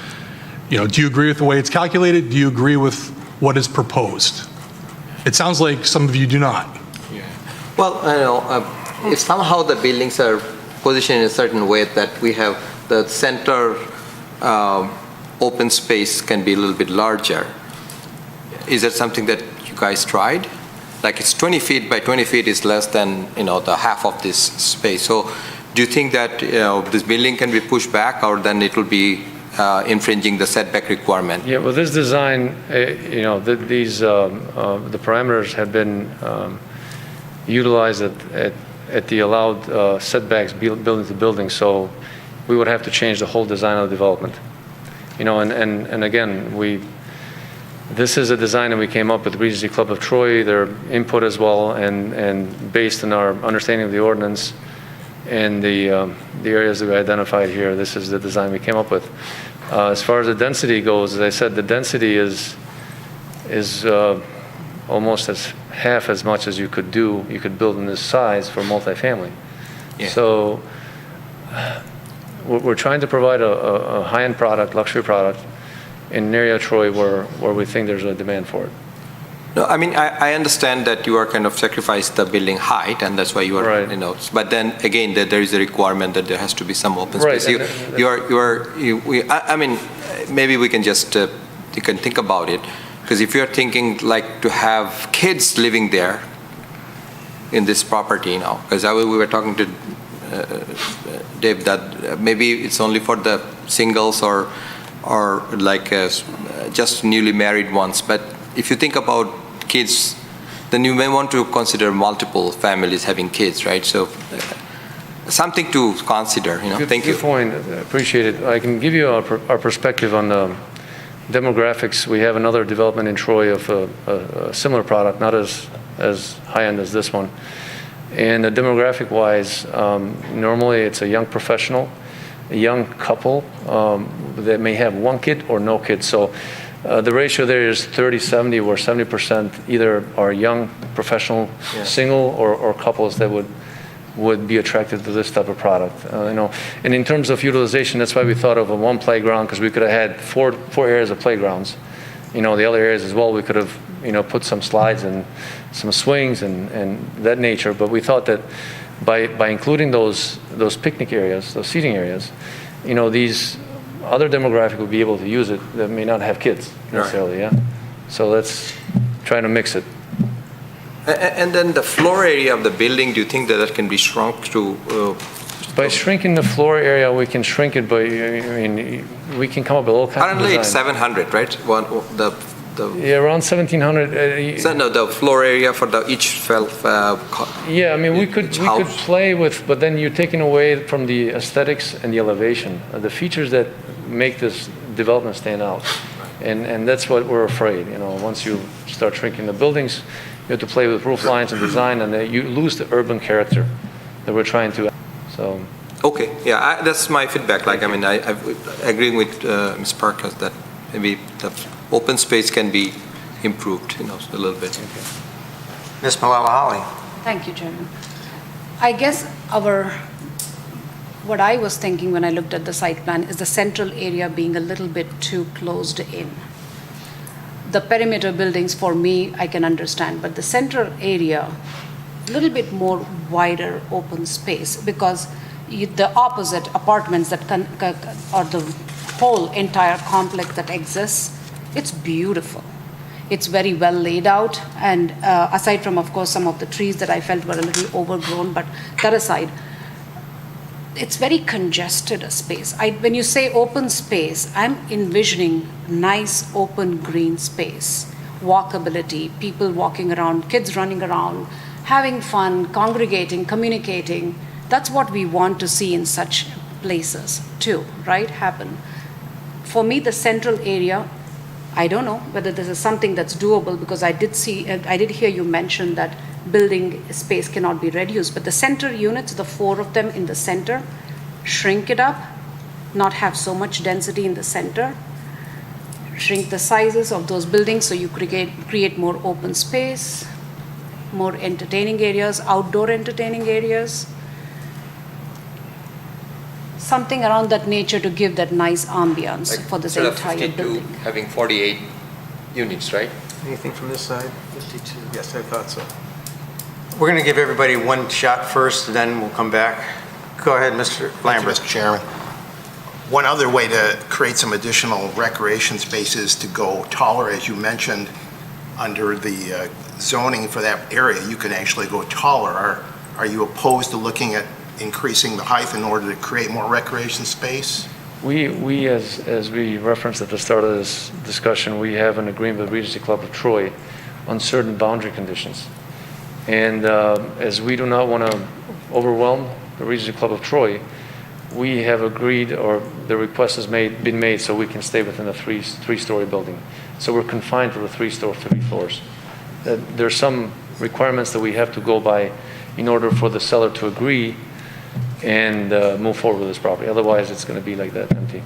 do you agree with the way it's calculated? Do you agree with what is proposed? It sounds like some of you do not. well, if somehow the buildings are positioned in a certain way that we have the center open space can be a little bit larger, is that something that you guys tried? Like it's 20 feet by 20 feet is less than, the half of this space. So do you think that, this building can be pushed back, or then it will be infringing the setback requirement? Yeah, well, this design, the parameters have been utilized at the allowed setbacks building to building, so we would have to change the whole design of the development. And again, this is a design that we came up with Regency Club of Troy, their input as well, and based on our understanding of the ordinance and the areas that we identified here, this is the design we came up with. As far as the density goes, as I said, the density is almost half as much as you could build in this size for multifamily. Yeah. So we're trying to provide a high-end product, luxury product, in an area of Troy where we think there's a demand for it. No, I mean, I understand that you are kind of sacrificed the building height, and that's why you are, Right. But then again, there is a requirement that there has to be some open Right, space. I mean, maybe we can just, you can think about it, because if you're thinking like to have kids living there in this property now, because we were talking to Dave that maybe it's only for the singles or like just newly married ones, but if you think about kids, then you may want to consider multiple families having kids, right? So something to consider, Thank you. Good point. I appreciate it. I can give you our perspective on the demographics. We have another development in Troy of a similar product, not as high-end as this one. And demographic-wise, normally it's a young professional, a young couple that may have one kid or no kids. So the ratio there is 30-70, where 70% either are young professional, single, or couples that would be attracted to this type of product. And in terms of utilization, that's why we thought of one playground, because we could have had four areas of playgrounds. The other areas as well, we could have put some slides and some swings and that nature. But we thought that by including those picnic areas, those seating areas, these other demographic would be able to use it that may not have kids necessarily. Yeah. So let's try to mix it. And then the floor area of the building, do you think that can be shrunk to? By shrinking the floor area, we can shrink it by, we can come up with all kinds of Currently it's design. 700, right? Yeah, around 1,700. The floor area for each Yeah, we could play with, but then you're taking away from the aesthetics and the elevation, the features that make this development stand out. And that's what we're afraid, once you start shrinking the buildings, you have to play with roof lines and design, and you lose the urban character that we're trying to. So. Okay, yeah, that's my feedback. Like, I mean, I'm agreeing with Ms. Parkas that maybe the open space can be improved, you know, a little bit. Ms. Malala-Holly. Thank you, Chairman. I guess what I was thinking when I looked at the site plan is the central area being a little bit too closed in. The perimeter buildings, for me, I can understand, but the central area, a little bit more wider open space, because the opposite apartments that or the whole entire complex that exists, it's beautiful. It's very well laid out, and aside from, of course, some of the trees that I felt were a little overgrown, but that aside, it's very congested a space. When you say open space, I'm envisioning nice open green space, walkability, people walking around, kids running around, having fun, congregating, communicating. That's what we want to see in such places too, right? Happen. For me, the central area, I don't know whether this is something that's doable, because I did hear you mention that building space cannot be reduced, but the center units, the 4 of them in the center, shrink it up, not have so much density in the center, shrink the sizes of those buildings so you create more open space, more entertaining areas, outdoor entertaining areas, something around that nature to give that nice ambiance for this entire building. Having 48 units, right? Anything from this side? 52. Yes, I thought so. We're going to give everybody one shot first, then we'll come back. Go ahead, Mr. Lambert. Mr. Chairman. One other way to create some additional recreation spaces to go taller, as you mentioned, under the zoning for that area, you can actually go taller. Are you opposed to looking at increasing the height in order to create more recreation space? We as we referenced at the start of this discussion, we have an agreement with Regency Club of Troy on certain boundary conditions. And as we do not want to overwhelm the Regency Club of Troy, we have agreed, or the request has been made so we can stay within a three-story building. So we're confined to the 3 floors. There's some requirements that we have to go by in order for the seller to agree and move forward with this property. Otherwise, it's going to be like that, empty.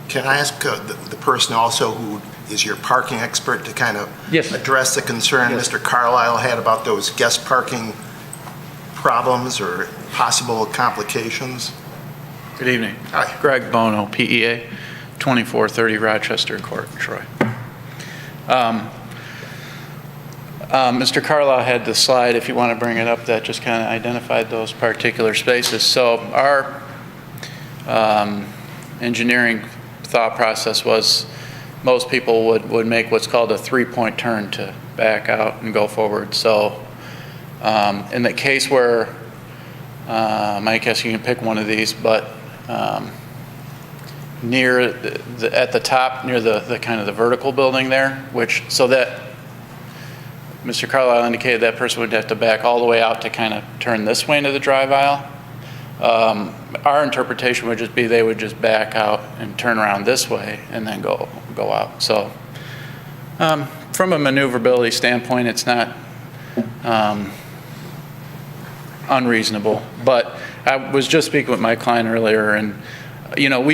Can I ask the person also who is your parking expert to kind of address the concern Mr. Carlisle had about those guest parking problems or possible complications? Good evening. Hi. Greg Bono, PEA, 2430 Rochester Court, Troy. Mr. Carlisle had the slide, if you want to bring it up, that just kind of identified those particular spaces. So our engineering thought process was most people would make what's called a 3-point turn to back out and go forward. So in the case where, I guess you can pick one of these, but near at the top, near the kind of the vertical building there, so that Mr. Carlisle indicated that person would have to back all the way out to kind of turn this way into the drive aisle. Our interpretation would just be they would just back out and turn around this way and then go out. So from a maneuverability standpoint, it's not unreasonable. But I was just speaking with my client earlier, and you know,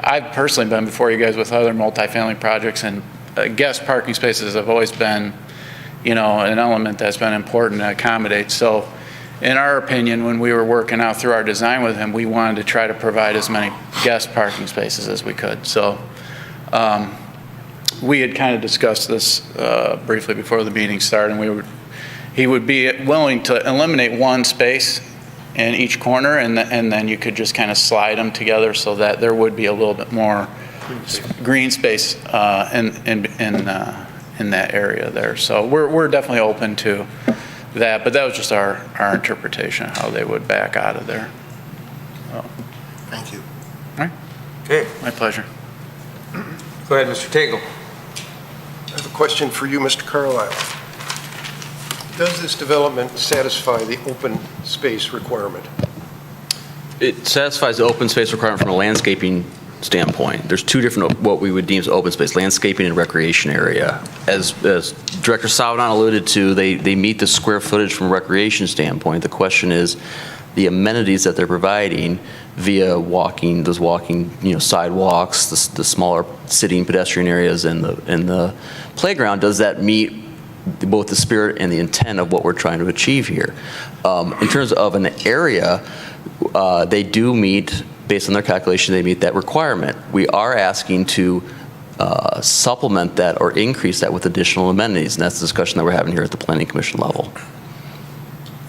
I've personally been before you guys with other multifamily projects, and guest parking spaces have always been, you know, an element that's been important to accommodate. So in our opinion, when we were working out through our design with him, we wanted to try to provide as many guest parking spaces as we could. So we had kind of discussed this briefly before the meeting started, and he would be willing to eliminate one space in each corner, and then you could just kind of slide them together so that there would be a little bit more green space in that area there. So we're definitely open to that, but that was just our interpretation of how they would back out of there. So. Thank you. All right. Okay. My pleasure. Go ahead, Mr. Tagle. I have a question for you, Mr. Carlisle. Does this development satisfy the open space requirement? It satisfies the open space requirement from a landscaping standpoint. There's two different, what we would deem as open space, landscaping and recreation area. As Director Saudon alluded to, they meet the square footage from a recreation standpoint. The question is the amenities that they're providing via walking, those walking, sidewalks, the smaller sitting pedestrian areas and the playground, does that meet both the spirit and the intent of what we're trying to achieve here? In terms of an area, they do meet, based on their calculation, they meet that requirement. We are asking to supplement that or increase that with additional amenities, and that's the discussion that we're having here at the Planning Commission level.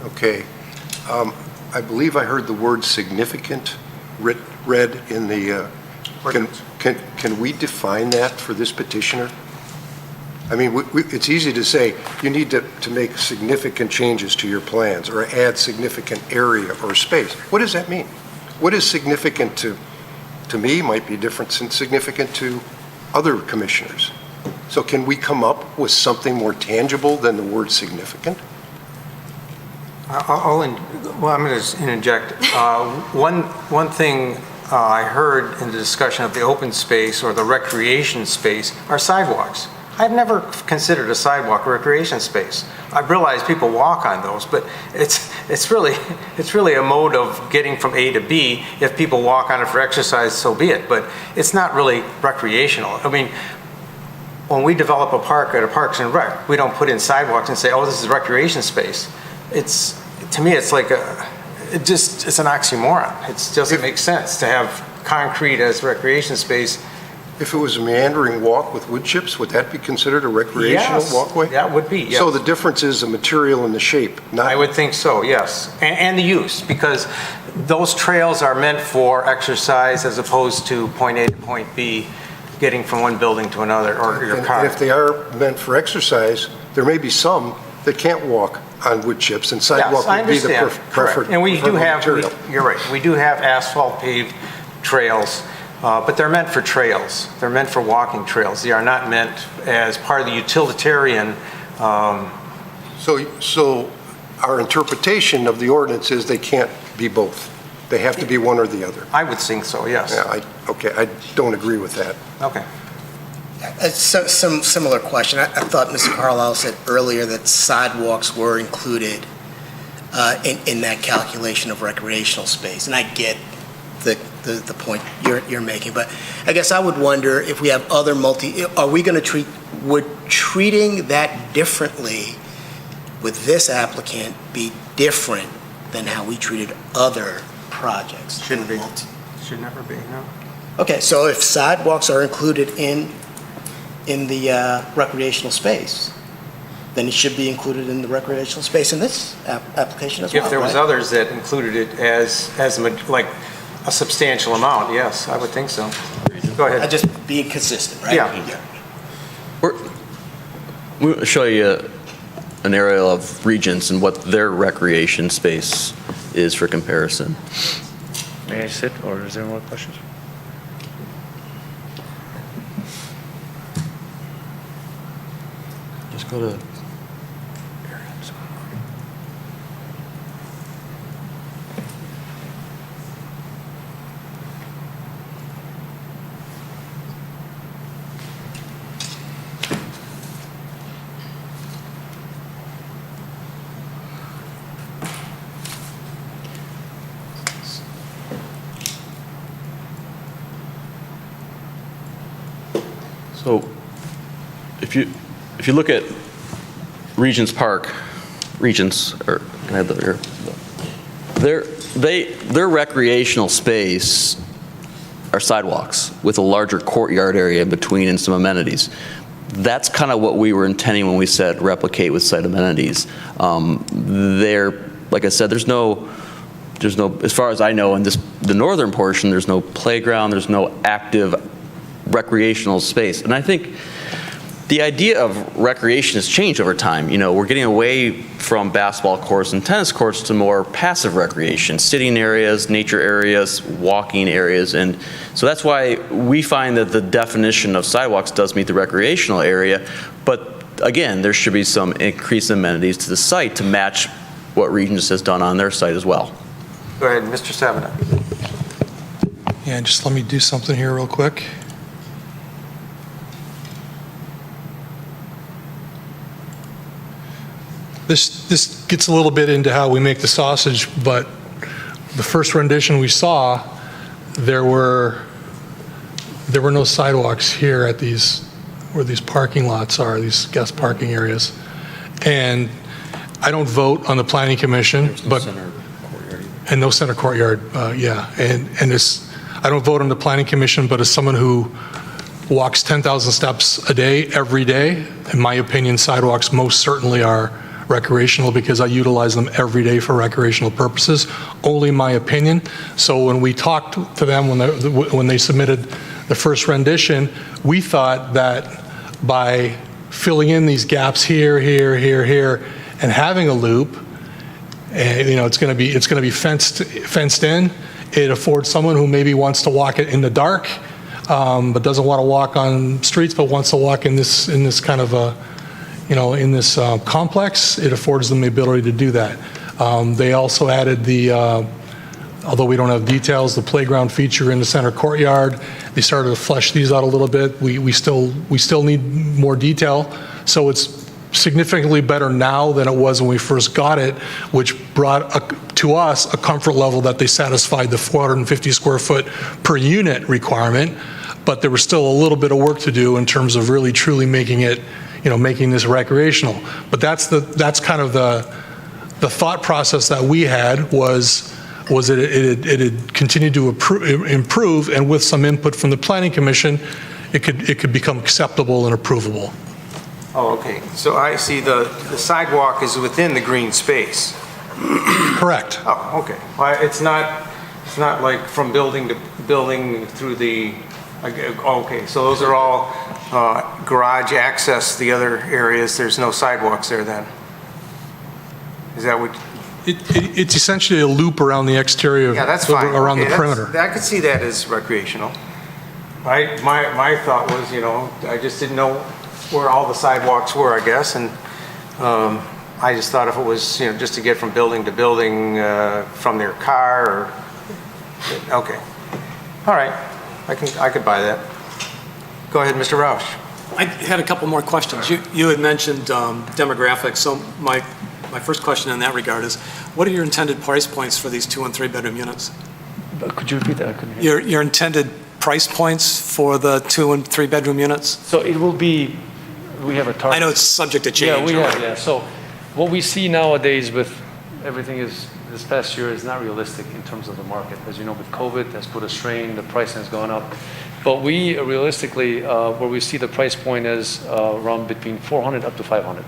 Okay. I believe I heard the word significant read in the, can we define that for this petitioner? I mean, it's easy to say you need to make significant changes to your plans or add significant area or space. What does that mean? What is significant to me might be different than significant to other commissioners. So can we come up with something more tangible than the word significant? I'm going to interject. One thing I heard in the discussion of the open space or the recreation space are sidewalks. I've never considered a sidewalk a recreation space. I realize people walk on those, but it's really a mode of getting from A to B. If people walk on it for exercise, so be it. But it's not really recreational. I mean, when we develop a park at a Parks and Rec, we don't put in sidewalks and say, "Oh, this is a recreation space." To me, it's like it's an oxymoron. It doesn't make sense to have concrete as recreation space. If it was a meandering walk with wood chips, would that be considered a recreational walkway? That would be, yes. So the difference is the material and the shape, not... I would think so, yes. And the use, because those trails are meant for exercise as opposed to point A to point B, getting from one building to another, or your car. And if they are meant for exercise, there may be some that can't walk on wood chips, and sidewalk would be the preferred And we do have, material. you're right, we do have asphalt paved trails, but they're meant for trails. They're meant for walking trails. They are not meant as part of the utilitarian. So our interpretation of the ordinance is they can't be both. They have to be one or the other. I would think so, yes. Yeah, I don't agree with that. Okay. Some similar question. I thought Mr. Carlisle said earlier that sidewalks were included in that calculation of recreational space, and I get the point you're making, but I guess I would wonder if we have other are we going to would treating that differently with this applicant be different than how we treated other projects? Shouldn't be. Should never be, no. Okay, so if sidewalks are included in the recreational space, then it should be included in the recreational space in this application as well, If there was right? others that included it as like a substantial amount, yes, I would think so. Go ahead. Just being consistent, right? Yeah. We'll show you an area of Regents and what their recreation space is for comparison. May I sit, or is there more questions? Just go to... So if you look at Regents Park, Regents, or can I have the, their recreational space are sidewalks with a larger courtyard area in between and some amenities. That's kind of what we were intending when we said replicate with site amenities. Like I said, there's no, as far as I know, in the northern portion, there's no playground, there's no active recreational space. And I think the idea of recreation has changed over time. You know, we're getting away from basketball courts and tennis courts to more passive recreation, sitting areas, nature areas, walking areas. And so that's why we find that the definition of sidewalks does meet the recreational area. But again, there should be some increased amenities to the site to match what Regents has done on their site as well. Go ahead, Mr. Savina. Yeah, just let me do something here real quick. This gets a little bit into how we make the sausage, but the first rendition we saw, there were no sidewalks here at these, where these parking lots are, these guest parking areas. And I don't vote on the planning commission, but, and no center courtyard, yeah. And this, I don't vote on the planning commission, but as someone who walks 10,000 steps a day, every day, in my opinion, sidewalks most certainly are recreational because I utilize them every day for recreational purposes, only my opinion. So when we talked to them, when they submitted the first rendition, we thought that by filling in these gaps here, and having a loop, and it's going to be fenced in. It affords someone who maybe wants to walk it in the dark, but doesn't want to walk on streets, but wants to walk in this kind of a, in this complex. It affords them the ability to do that. They also added the, although we don't have details, the playground feature in the center courtyard. They started to flesh these out a little bit. We still need more detail. So it's significantly better now than it was when we first got it, which brought to us a comfort level that they satisfied the 450 square foot per unit requirement, but there was still a little bit of work to do in terms of really truly making it, making this recreational. But that's kind of the thought process that we had was it had continued to improve, and with some input from the Planning Commission, it could become acceptable and approvable. Oh, okay. So I see the sidewalk is within the green space. Correct. Oh, okay. Well, it's not like from building to building through the, okay, so those are all garage access, the other areas, there's no sidewalks there then? Is that what? It's essentially a loop around the exterior, Yeah, that's fine. around Okay, the perimeter. I could see that as recreational. My thought was, I just didn't know where all the sidewalks were, I guess, and I just thought if it was, just to get from building to building from their car, or, okay. All right, I could buy that. Go ahead, Mr. Roush. I had a couple more questions. You had mentioned demographics, so my first question in that regard is, what are your intended price points for these 2 and 3 bedroom units? Could you repeat that? I couldn't hear. Your intended price points for the 2 and 3 bedroom units? So it will be, we have a target. I know it's subject to change. Yeah, we have, yeah. So what we see nowadays with everything is, this past year is not realistic in terms of the market. As you know, with COVID, that's put a strain, the pricing has gone up. But we realistically, where we see the price point is around between 400 up to 500.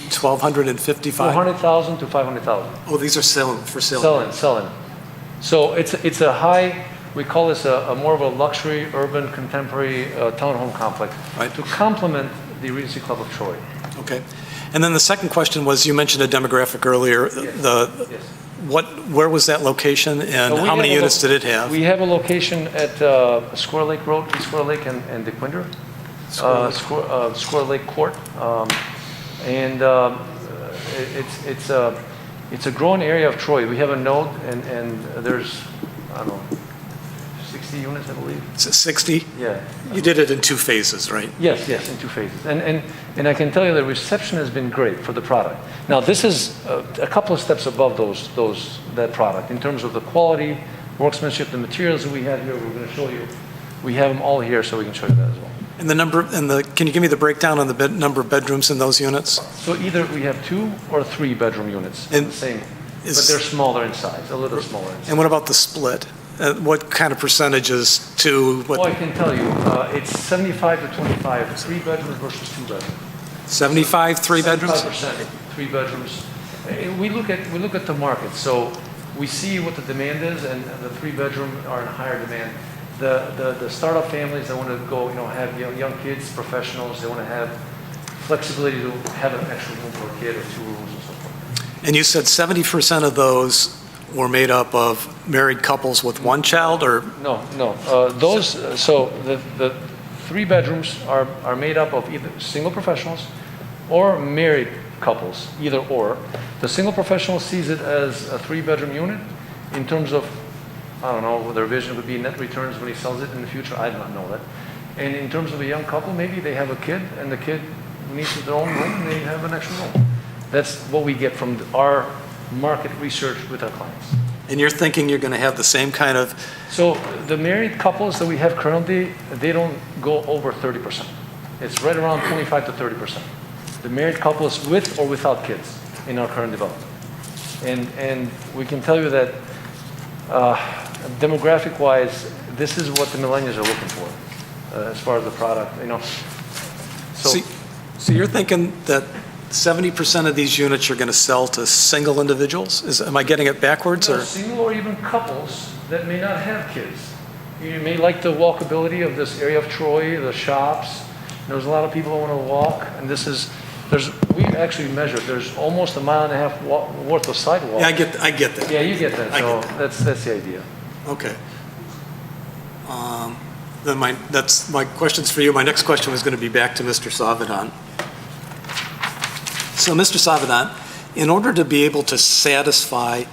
1,255? 400,000 to 500,000. Oh, these are for sale. Selling. So it's a high, we call this a more of a luxury, urban, contemporary townhome complex, right, to complement the Regency Club of Troy. Okay. And then the second question was, you mentioned a demographic earlier. Yes. Where was that location, and how many units did it have? We have a location at Square Lake Road, East Square Lake and DeQuinder. Square Lake Court. And it's a growing area of Troy. We have a node, and there's, I don't know, 60 units, I believe. 60? Yeah. You did it in 2 phases, right? Yes, in 2 phases. And I can tell you the reception has been great for the product. Now, this is a couple of steps above that product in terms of the quality, workmanship, the materials that we have here, we're going to show you. We have them all here, so we can show you that as well. And can you give me the breakdown on the number of bedrooms in those units? So either we have 2 or 3 bedroom units, and the same, but they're smaller in size, a little smaller in size. And what about the split? What kind of percentages to what? Well, I can tell you, it's 75 to 25, 3 bedrooms versus 2 bedrooms. 75 3 bedrooms? 75% 3 bedrooms. We look at the market, so we see what the demand is, and the 3 bedroom are in higher demand. The startup families that want to go, have young kids, professionals, they want to have flexibility to have an extra room for a kid or 2 rooms and so forth. And you said 70% of those were made up of married couples with 1 child, or? No. So the 3 bedrooms are made up of either single professionals or married couples, either or. The single professional sees it as a 3 bedroom unit in terms of, I don't know, their vision would be net returns when he sells it in the future. I do not know that. And in terms of a young couple, maybe they have a kid and the kid needs their own room and they have an extra room. That's what we get from our market research with our clients. And you're thinking you're going to have the same kind of, So the married couples that we have currently, they don't go over 30%. It's right around 25 to 30%. The married couples with or without kids in our current development. And we can tell you that demographic-wise, this is what the millennials are looking for as far as the product, So, so you're thinking that 70% of these units are going to sell to single individuals? Am I getting it backwards? Or single or even couples that may not have kids. You may like the walkability of this area of Troy, the shops. There's a lot of people who want to walk, and we've actually measured, there's almost a mile and a half worth of sidewalk. Yeah, I get that. Yeah, you get that, so that's the idea. Okay. Then that's my questions for you. My next question was going to be back to Mr. Savidan. So, Mr. Savidan, in order to be able to satisfy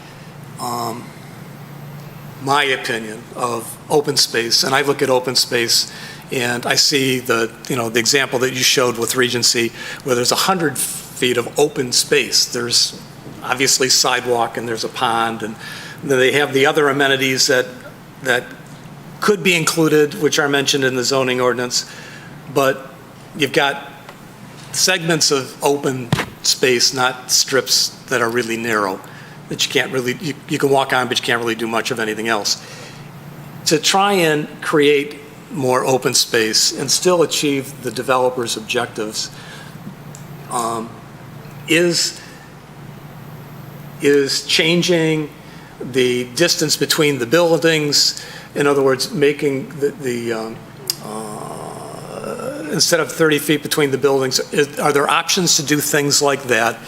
my opinion of open space, and I look at open space and I see the example that you showed with Regency, where there's 100 feet of open space. There's obviously sidewalk and there's a pond, and then they have the other amenities that could be included, which are mentioned in the zoning ordinance, but you've got segments of open space, not strips that are really narrow, that you can't really, you can walk on, but you can't really do much of anything else. To try and create more open space and still achieve the developer's objectives is changing the distance between the buildings. In other words, making instead of 30 feet between the buildings, are there options to do things like that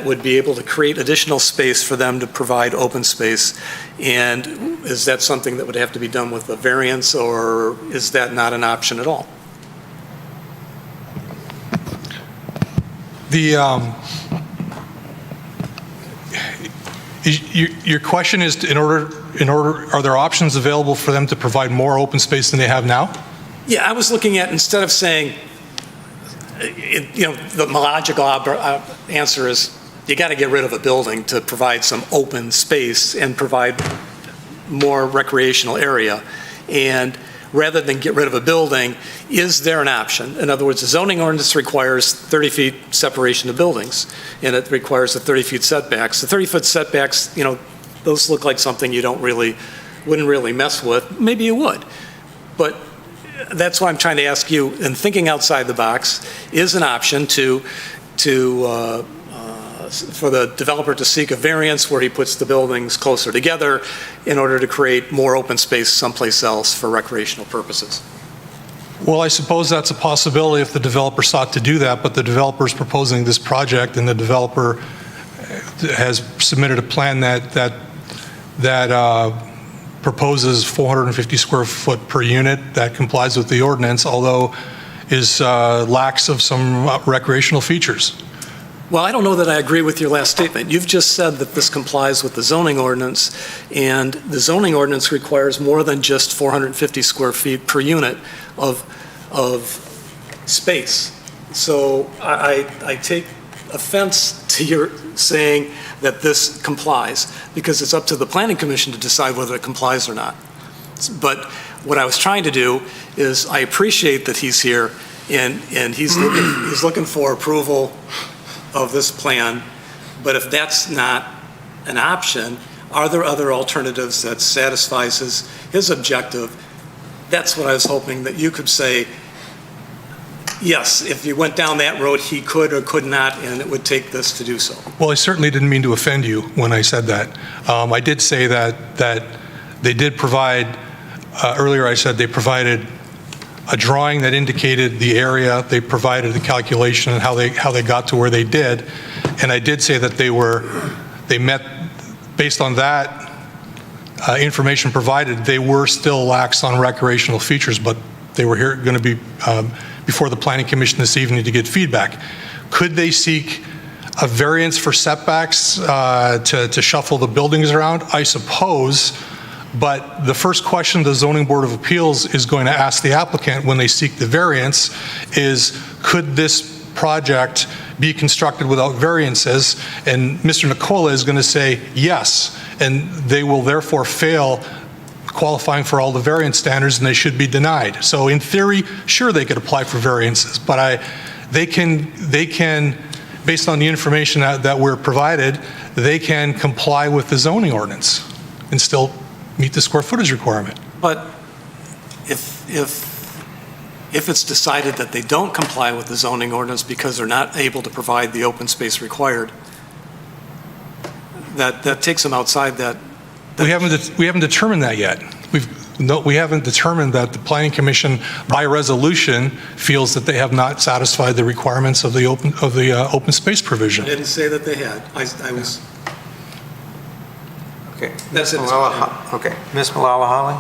would be able to create additional space for them to provide open space? And is that something that would have to be done with a variance, or is that not an option at all? Your question is, are there options available for them to provide more open space than they have now? Yeah, I was looking at, instead of saying, the logical answer is you got to get rid of a building to provide some open space and provide more recreational area. And rather than get rid of a building, is there an option? In other words, the zoning ordinance requires 30 feet separation of buildings, and it requires the 30 feet setbacks. The 30-foot setbacks, those look like something you wouldn't really mess with. Maybe you would, but that's why I'm trying to ask you, and thinking outside the box, is an option for the developer to seek a variance where he puts the buildings closer together in order to create more open space someplace else for recreational purposes. Well, I suppose that's a possibility if the developer sought to do that, but the developer is proposing this project, and the developer has submitted a plan that proposes 450 square foot per unit that complies with the ordinance, although is lacks of some recreational features. Well, I don't know that I agree with your last statement. You've just said that this complies with the zoning ordinance, and the zoning ordinance requires more than just 450 square feet per unit of space. So I take offense to your saying that this complies, because it's up to the Planning Commission to decide whether it complies or not. But what I was trying to do is, I appreciate that he's here and he's looking for approval of this plan, but if that's not an option, are there other alternatives that satisfies his objective? That's what I was hoping that you could say, yes, if you went down that road, he could or could not, and it would take this to do so. Well, I certainly didn't mean to offend you when I said that. I did say that they did provide, earlier I said they provided a drawing that indicated the area, they provided the calculation and how they got to where they did, and I did say that they met, based on that information provided, they were still lax on recreational features, but they were here going to be before the Planning Commission this evening to get feedback. Could they seek a variance for setbacks to shuffle the buildings around? I suppose. But the first question the Zoning Board of Appeals is going to ask the applicant when they seek the variance is, could this project be constructed without variances? And Mr. Nicola is going to say yes, and they will therefore fail qualifying for all the variance standards, and they should be denied. So in theory, sure, they could apply for variances, but they can, based on the information that we're provided, they can comply with the zoning ordinance and still meet the square footage requirement. But if it's decided that they don't comply with the zoning ordinance because they're not able to provide the open space required, that takes them outside that. We haven't determined that yet. We haven't determined that the Planning Commission, by resolution, feels that they have not satisfied the requirements of the open space provision. I didn't say that they had. I was. Okay. That's it. Okay. Ms. Malala-Holly?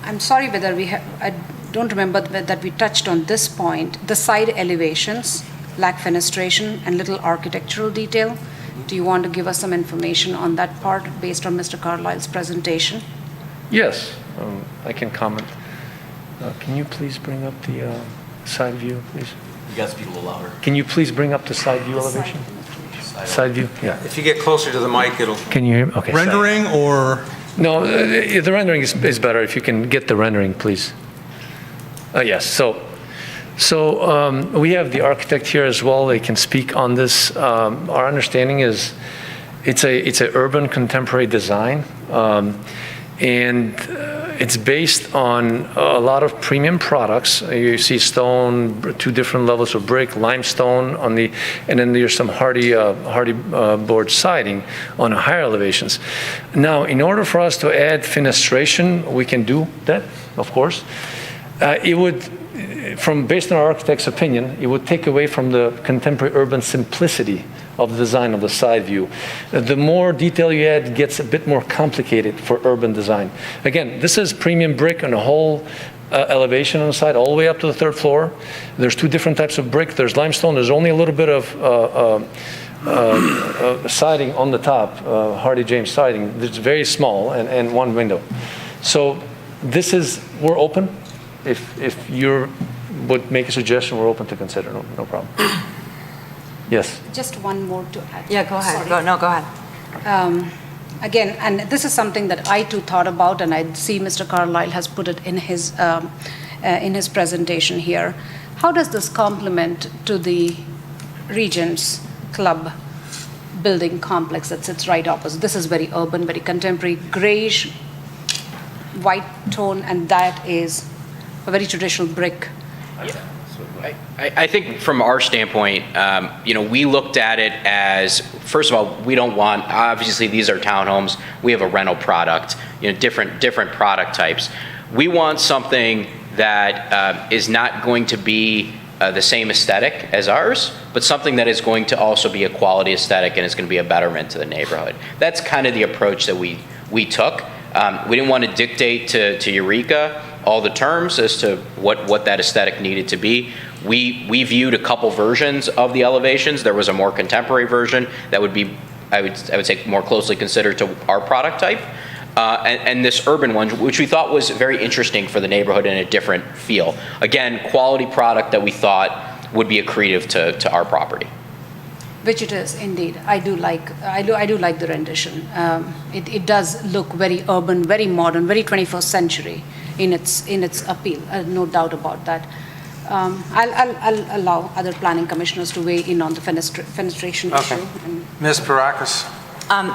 I'm sorry whether I don't remember that we touched on this point, the side elevations, lack fenestration, and little architectural detail. Do you want to give us some information on that part based on Mr. Carlisle's presentation? Yes, I can comment. Can you please bring up the side view, please? You guys speak a little louder. Can you please bring up the side view elevation? Side view, yeah. If you get closer to the mic, it'll... Can you hear me? Okay. Rendering or? No, the rendering is better. If you can get the rendering, please. Yes, so we have the architect here as well. They can speak on this. Our understanding is it's a urban contemporary design, and it's based on a lot of premium products. You see stone, 2 different levels of brick, limestone on the, and then there's some hardy board siding on the higher elevations. Now, in order for us to add fenestration, we can do that, of course. It would, based on our architect's opinion, it would take away from the contemporary urban simplicity of the design of the side view. The more detail you add, it gets a bit more complicated for urban design. Again, this is premium brick on a whole elevation on the side, all the way up to the 3rd floor. There's 2 different types of brick. There's limestone. There's only a little bit of siding on the top, Hardy James siding. It's very small, and 1 window. So this is, we're open. If you would make a suggestion, we're open to consider. No problem. Yes. Just one more to add. Yeah, go ahead. Go ahead. Again, and this is something that I too thought about, and I see Mr. Carlisle has put it in his presentation here. How does this complement to the Regents Club building complex that sits right opposite? This is very urban, very contemporary, grayish, white tone, and that is a very traditional brick. I think from our standpoint, we looked at it as, first of all, we don't want, obviously these are townhomes, we have a rental product, different product types. We want something that is not going to be the same aesthetic as ours, but something that is going to also be a quality aesthetic and is going to be a betterment to the neighborhood. That's kind of the approach that we took. We didn't want to dictate to Eureka all the terms as to what that aesthetic needed to be. We viewed a couple versions of the elevations. There was a more contemporary version that would be, I would say, more closely considered to our product type. And this urban one, which we thought was very interesting for the neighborhood in a different feel. Again, quality product that we thought would be accretive to our property. Which it is indeed. I do like the rendition. It does look very urban, very modern, very 21st century in its appeal. No doubt about that. I'll allow other planning commissioners to weigh in on the fenestration issue. Ms. Parakis?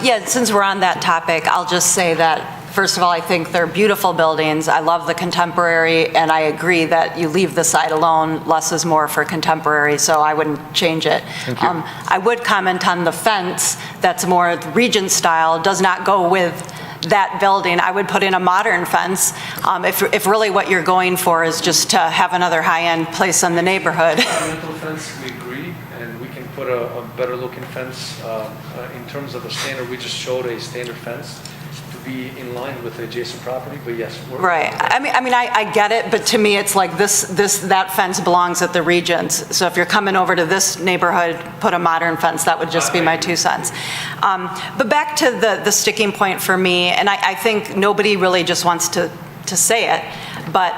Yeah, since we're on that topic, I'll just say that, first of all, I think they're beautiful buildings. I love the contemporary, and I agree that you leave the side alone. Less is more for contemporary, so I wouldn't change it. Thank you. I would comment on the fence that's more Regent style, does not go with that building. I would put in a modern fence if really what you're going for is just to have another high-end place in the neighborhood. Ornamental fence, we agree, and we can put a better looking fence. In terms of the standard, we just showed a standard fence to be in line with the adjacent property, but yes. Right. I mean, I get it, but to me, it's like that fence belongs at the Regents. So if you're coming over to this neighborhood, put a modern fence. That would just be my 2 cents. But back to the sticking point for me, and I think nobody really just wants to say it, but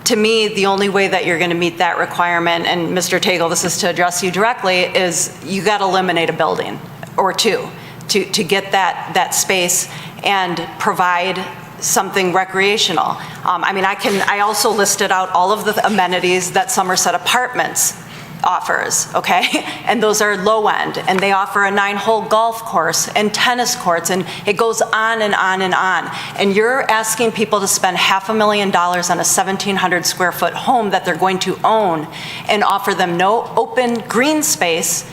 to me, the only way that you're going to meet that requirement, and Mr. Tagle, this is to address you directly, is you got to eliminate a building or two to get that space and provide something recreational. I also listed out all of the amenities that Somerset Apartments offers, okay? And those are low end, and they offer a 9-hole golf course and tennis courts, and it goes on and on and on. And you're asking people to spend $500,000 on a 1,700 square foot home that they're going to own and offer them no open green space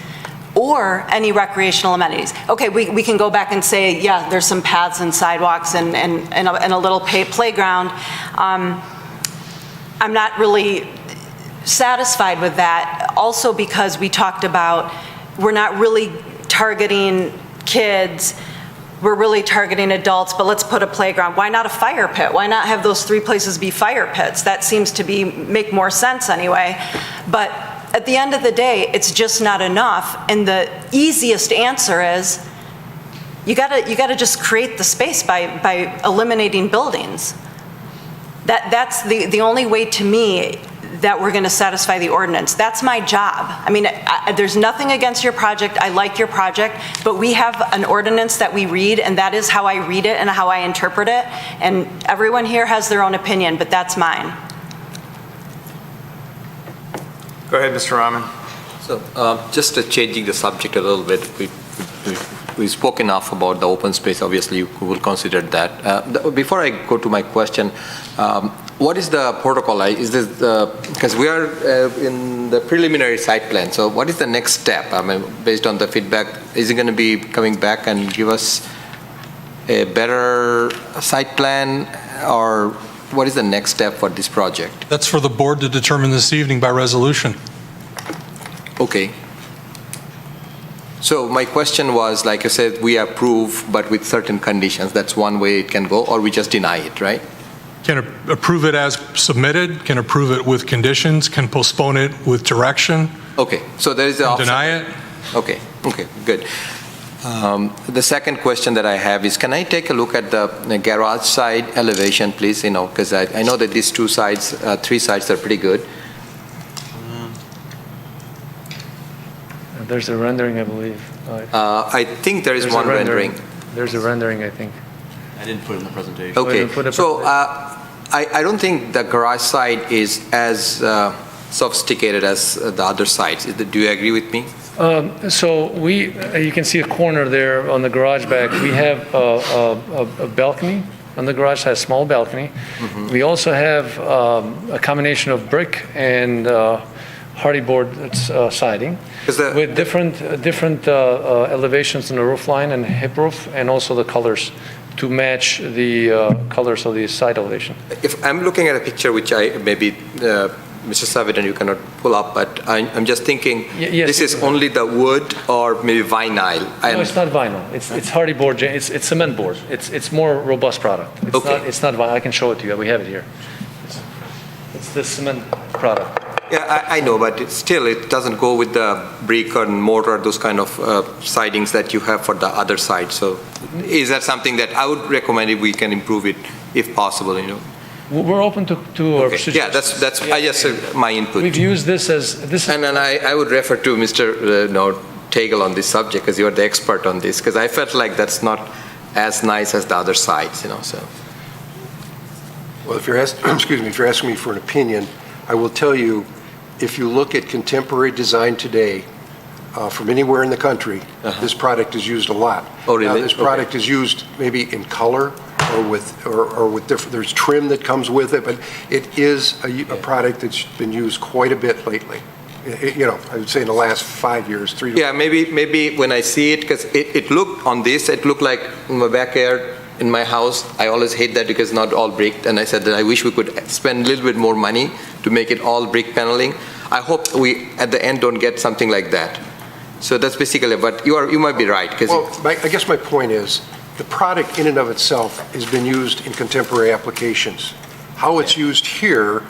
or any recreational amenities. Okay, we can go back and say, yeah, there's some paths and sidewalks and a little playground. I'm not really satisfied with that, also because we talked about we're not really targeting kids, we're really targeting adults, but let's put a playground. Why not a fire pit? Why not have those 3 places be fire pits? That seems to make more sense anyway. But at the end of the day, it's just not enough, and the easiest answer is you gotta just create the space by eliminating buildings. That's the only way, to me, that we're going to satisfy the ordinance. That's my job. There's nothing against your project. I like your project, but we have an ordinance that we read, and that is how I read it and how I interpret it. And everyone here has their own opinion, but that's mine. Go ahead, Mr. Rahman. So just changing the subject a little bit, we've spoken enough about the open space. Obviously, we will consider that. Before I go to my question, what is the protocol? Is this because we are in the preliminary site plan? So what is the next step? Based on the feedback, is it going to be coming back and give us a better site plan, or what is the next step for this project? That's for the board to determine this evening by resolution. Okay. So my question was, like I said, we approve, but with certain conditions. That's one way it can go, or we just deny it, right? Can approve it as submitted, can approve it with conditions, can postpone it with direction. Okay, so there is the option. Deny it. Okay, good. The second question that I have is, can I take a look at the garage side elevation, please? Because I know that these 3 sides are pretty good. There's a rendering, I believe. I think there is one rendering. There's a rendering, I think. I didn't put it in the presentation. Okay, so I don't think the garage side is as sophisticated as the other sides. Do you agree with me? So you can see a corner there on the garage back. We have a balcony on the garage, has a small balcony. Mm-hmm. We also have a combination of brick and hardy board siding with different elevations in the roof line and hip roof, and also the colors to match the colors of the side elevation. If I'm looking at a picture, which maybe Mr. Savidan, you cannot pull up, but I'm just thinking, yes, this is only the wood or maybe vinyl? No, it's not vinyl. It's hardy board. It's cement board. It's more robust product. It's not vinyl. I can show it to you. We have it here. It's the cement product. Yeah, I know, but still, it doesn't go with the brick and mortar, those kind of sidings that you have for the other side. So is that something that I would recommend if we can improve it, if possible, We're open to okay. Yeah, that's I just my input. We've used this as And then I would refer to Mr. Tagle on this subject, because you're the expert on this, because I felt like that's not as nice as the other sides, so. Well, if you're asking me for an opinion, I will tell you, if you look at contemporary design today, from anywhere in the country, this product is used a lot. Oh, really? Now, this product is used maybe in color or with different, there's trim that comes with it, but it is a product that's been used quite a bit lately. I would say in the last 5 years, 3 to 4 years. Maybe when I see it, because it looked on this, it looked like in my backyard in my house. I always hate that because not all brick, and I said that I wish we could spend a little bit more money to make it all brick paneling. I hope we, at the end, don't get something like that. So that's basically, but you might be right. Well, I guess my point is, the product in and of itself has been used in contemporary applications. How it's used here,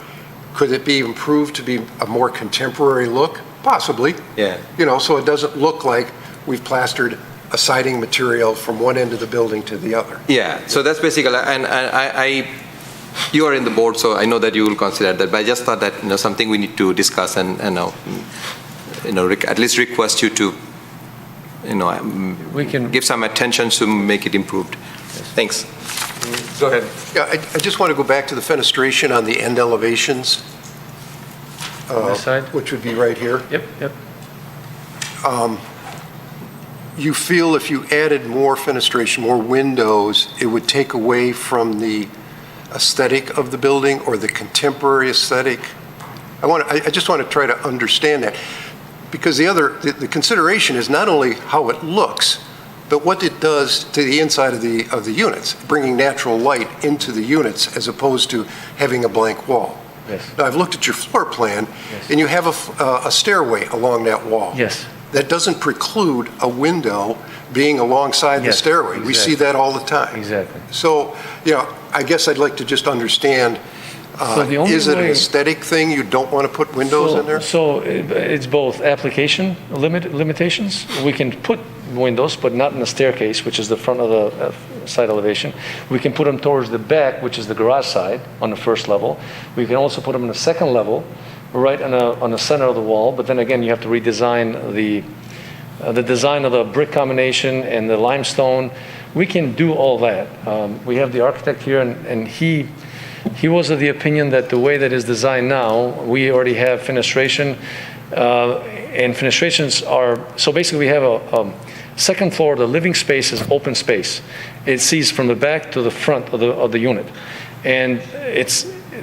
could it be improved to be a more contemporary look? Possibly. Yeah. So it doesn't look like we've plastered a siding material from one end of the building to the other. Yeah, so that's basically, and you are in the board, so I know that you will consider that, but I just thought that, something we need to discuss and, at least request you to, We can. give some attention to make it improved. Thanks. Go ahead. Yeah, I just want to go back to the fenestration on the end elevations. On this side? Which would be right here. Yep. You feel if you added more fenestration, more windows, it would take away from the aesthetic of the building or the contemporary aesthetic? I just want to try to understand that. Because the consideration is not only how it looks, but what it does to the inside of the units, bringing natural light into the units as opposed to having a blank wall. Yes. Now, I've looked at your floor plan, Yes. and you have a stairway along that wall. Yes. That doesn't preclude a window being alongside the Yes, stairway. We see exactly. that all the time. Exactly. So, I guess I'd like to just understand, So the only is it an way- aesthetic thing? You don't want to put windows in there? So it's both application limitations. We can put windows, but not in the staircase, which is the front of the side elevation. We can put them towards the back, which is the garage side, on the first level. We can also put them on the second level, right on the center of the wall. But then again, you have to redesign the design of the brick combination and the limestone. We can do all that. We have the architect here, and he was of the opinion that the way that is designed now, we already have fenestration, and fenestrations are, so basically we have a second floor, the living space is open space. It sees from the back to the front of the unit. And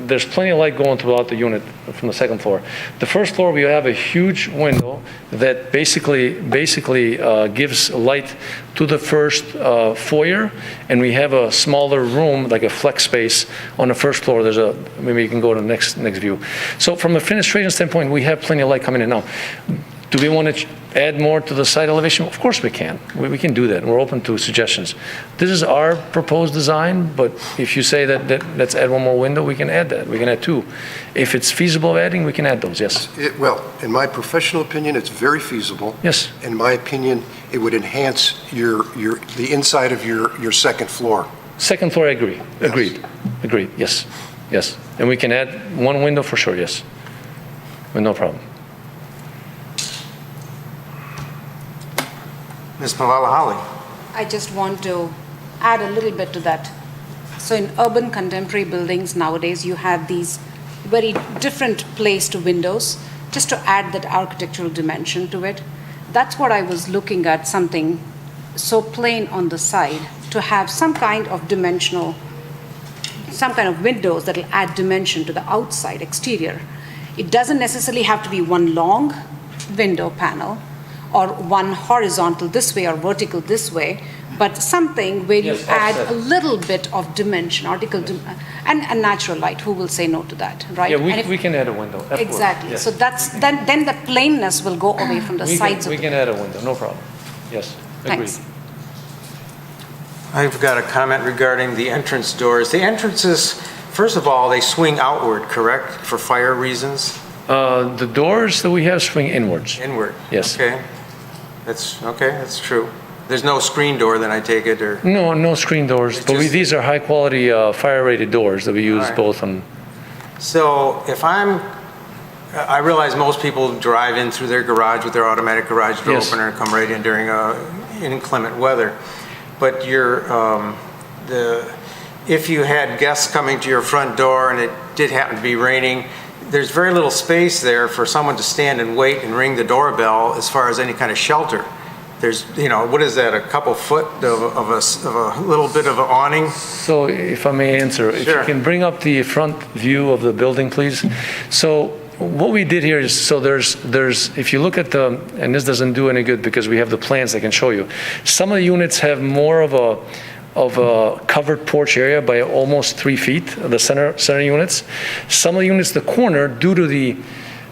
there's plenty of light going throughout the unit from the second floor. The first floor, we have a huge window that basically gives light to the first foyer, and we have a smaller room, like a flex space on the first floor. Maybe you can go to the next view. So from a fenestration standpoint, we have plenty of light coming in now. Do we want to add more to the side elevation? Of course we can. We can do that, and we're open to suggestions. This is our proposed design, but if you say that let's add one more window, we can add that. We can add two. If it's feasible adding, we can add those, yes. Well, in my professional opinion, it's very feasible. Yes. In my opinion, it would enhance the inside of your second floor. Second floor, I agree. Yes. Agreed, yes. And we can add one window for sure, yes. With no problem. Ms. Malala-Holly. I just want to add a little bit to that. So in urban contemporary buildings nowadays, you have these very different placed windows, just to add that architectural dimension to it. That's what I was looking at, something so plain on the side, to have some kind of windows that will add dimension to the outside exterior. It doesn't necessarily have to be one long window panel, or one horizontal this way or vertical this way, but something where you Yes, add offset. a little bit of dimension, and natural light. Who will say no to that, right? Yeah, And if- we can add a window. of course, Exactly. yes. So then the plainness will go away from the sides of We the. can add a window, no problem. Yes, agreed. Thanks. I've got a comment regarding the entrance doors. The entrances, first of all, they swing outward, correct, for fire reasons? The doors that we have swing inwards. Inward? Yes. Okay. That's true. There's no screen door, then I take it, or? No screen doors, It's but just- these are high-quality fire-rated doors that we use All right. both on. So I realize most people drive in through their garage with their automatic garage door Yes. opener and come right in during inclement weather. But if you had guests coming to your front door and it did happen to be raining, there's very little space there for someone to stand and wait and ring the doorbell as far as any kind of shelter. There's, what is that, a couple foot of a little bit of an awning? So if I may answer, if you Sure. can bring up the front view of the building, please. So what we did here is, so there's, if you look at and this doesn't do any good because we have the plans I can show you. Some of the units have more of a covered porch area by almost 3 feet, the center units. Some of the units, the corner, due to the,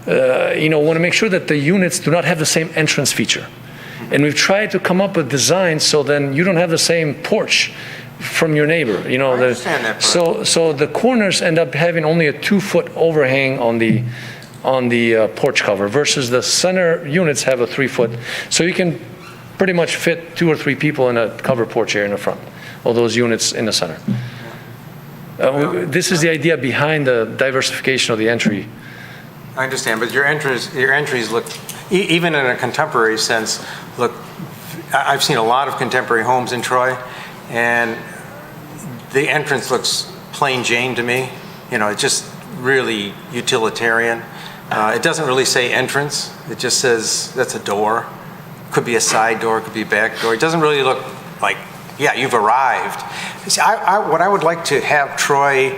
want to make sure that the units do not have the same entrance feature. And we've tried to come up with designs so then you don't have the same porch from your neighbor. I understand that part. So the corners end up having only a 2-foot overhang on the porch cover versus the center units have a 3-foot. So you can pretty much fit 2 or 3 people in a covered porch area in the front of those units in the center. This is the idea behind the diversification of the entry. I understand, but your entries look, even in a contemporary sense, look, I've seen a lot of contemporary homes in Troy, and the entrance looks plain Jane to me. You know, it's just really utilitarian. It doesn't really say entrance. It just says that's a door. Could be a side door, could be a back door. It doesn't really look like, yeah, you've arrived. See, what I would like to have Troy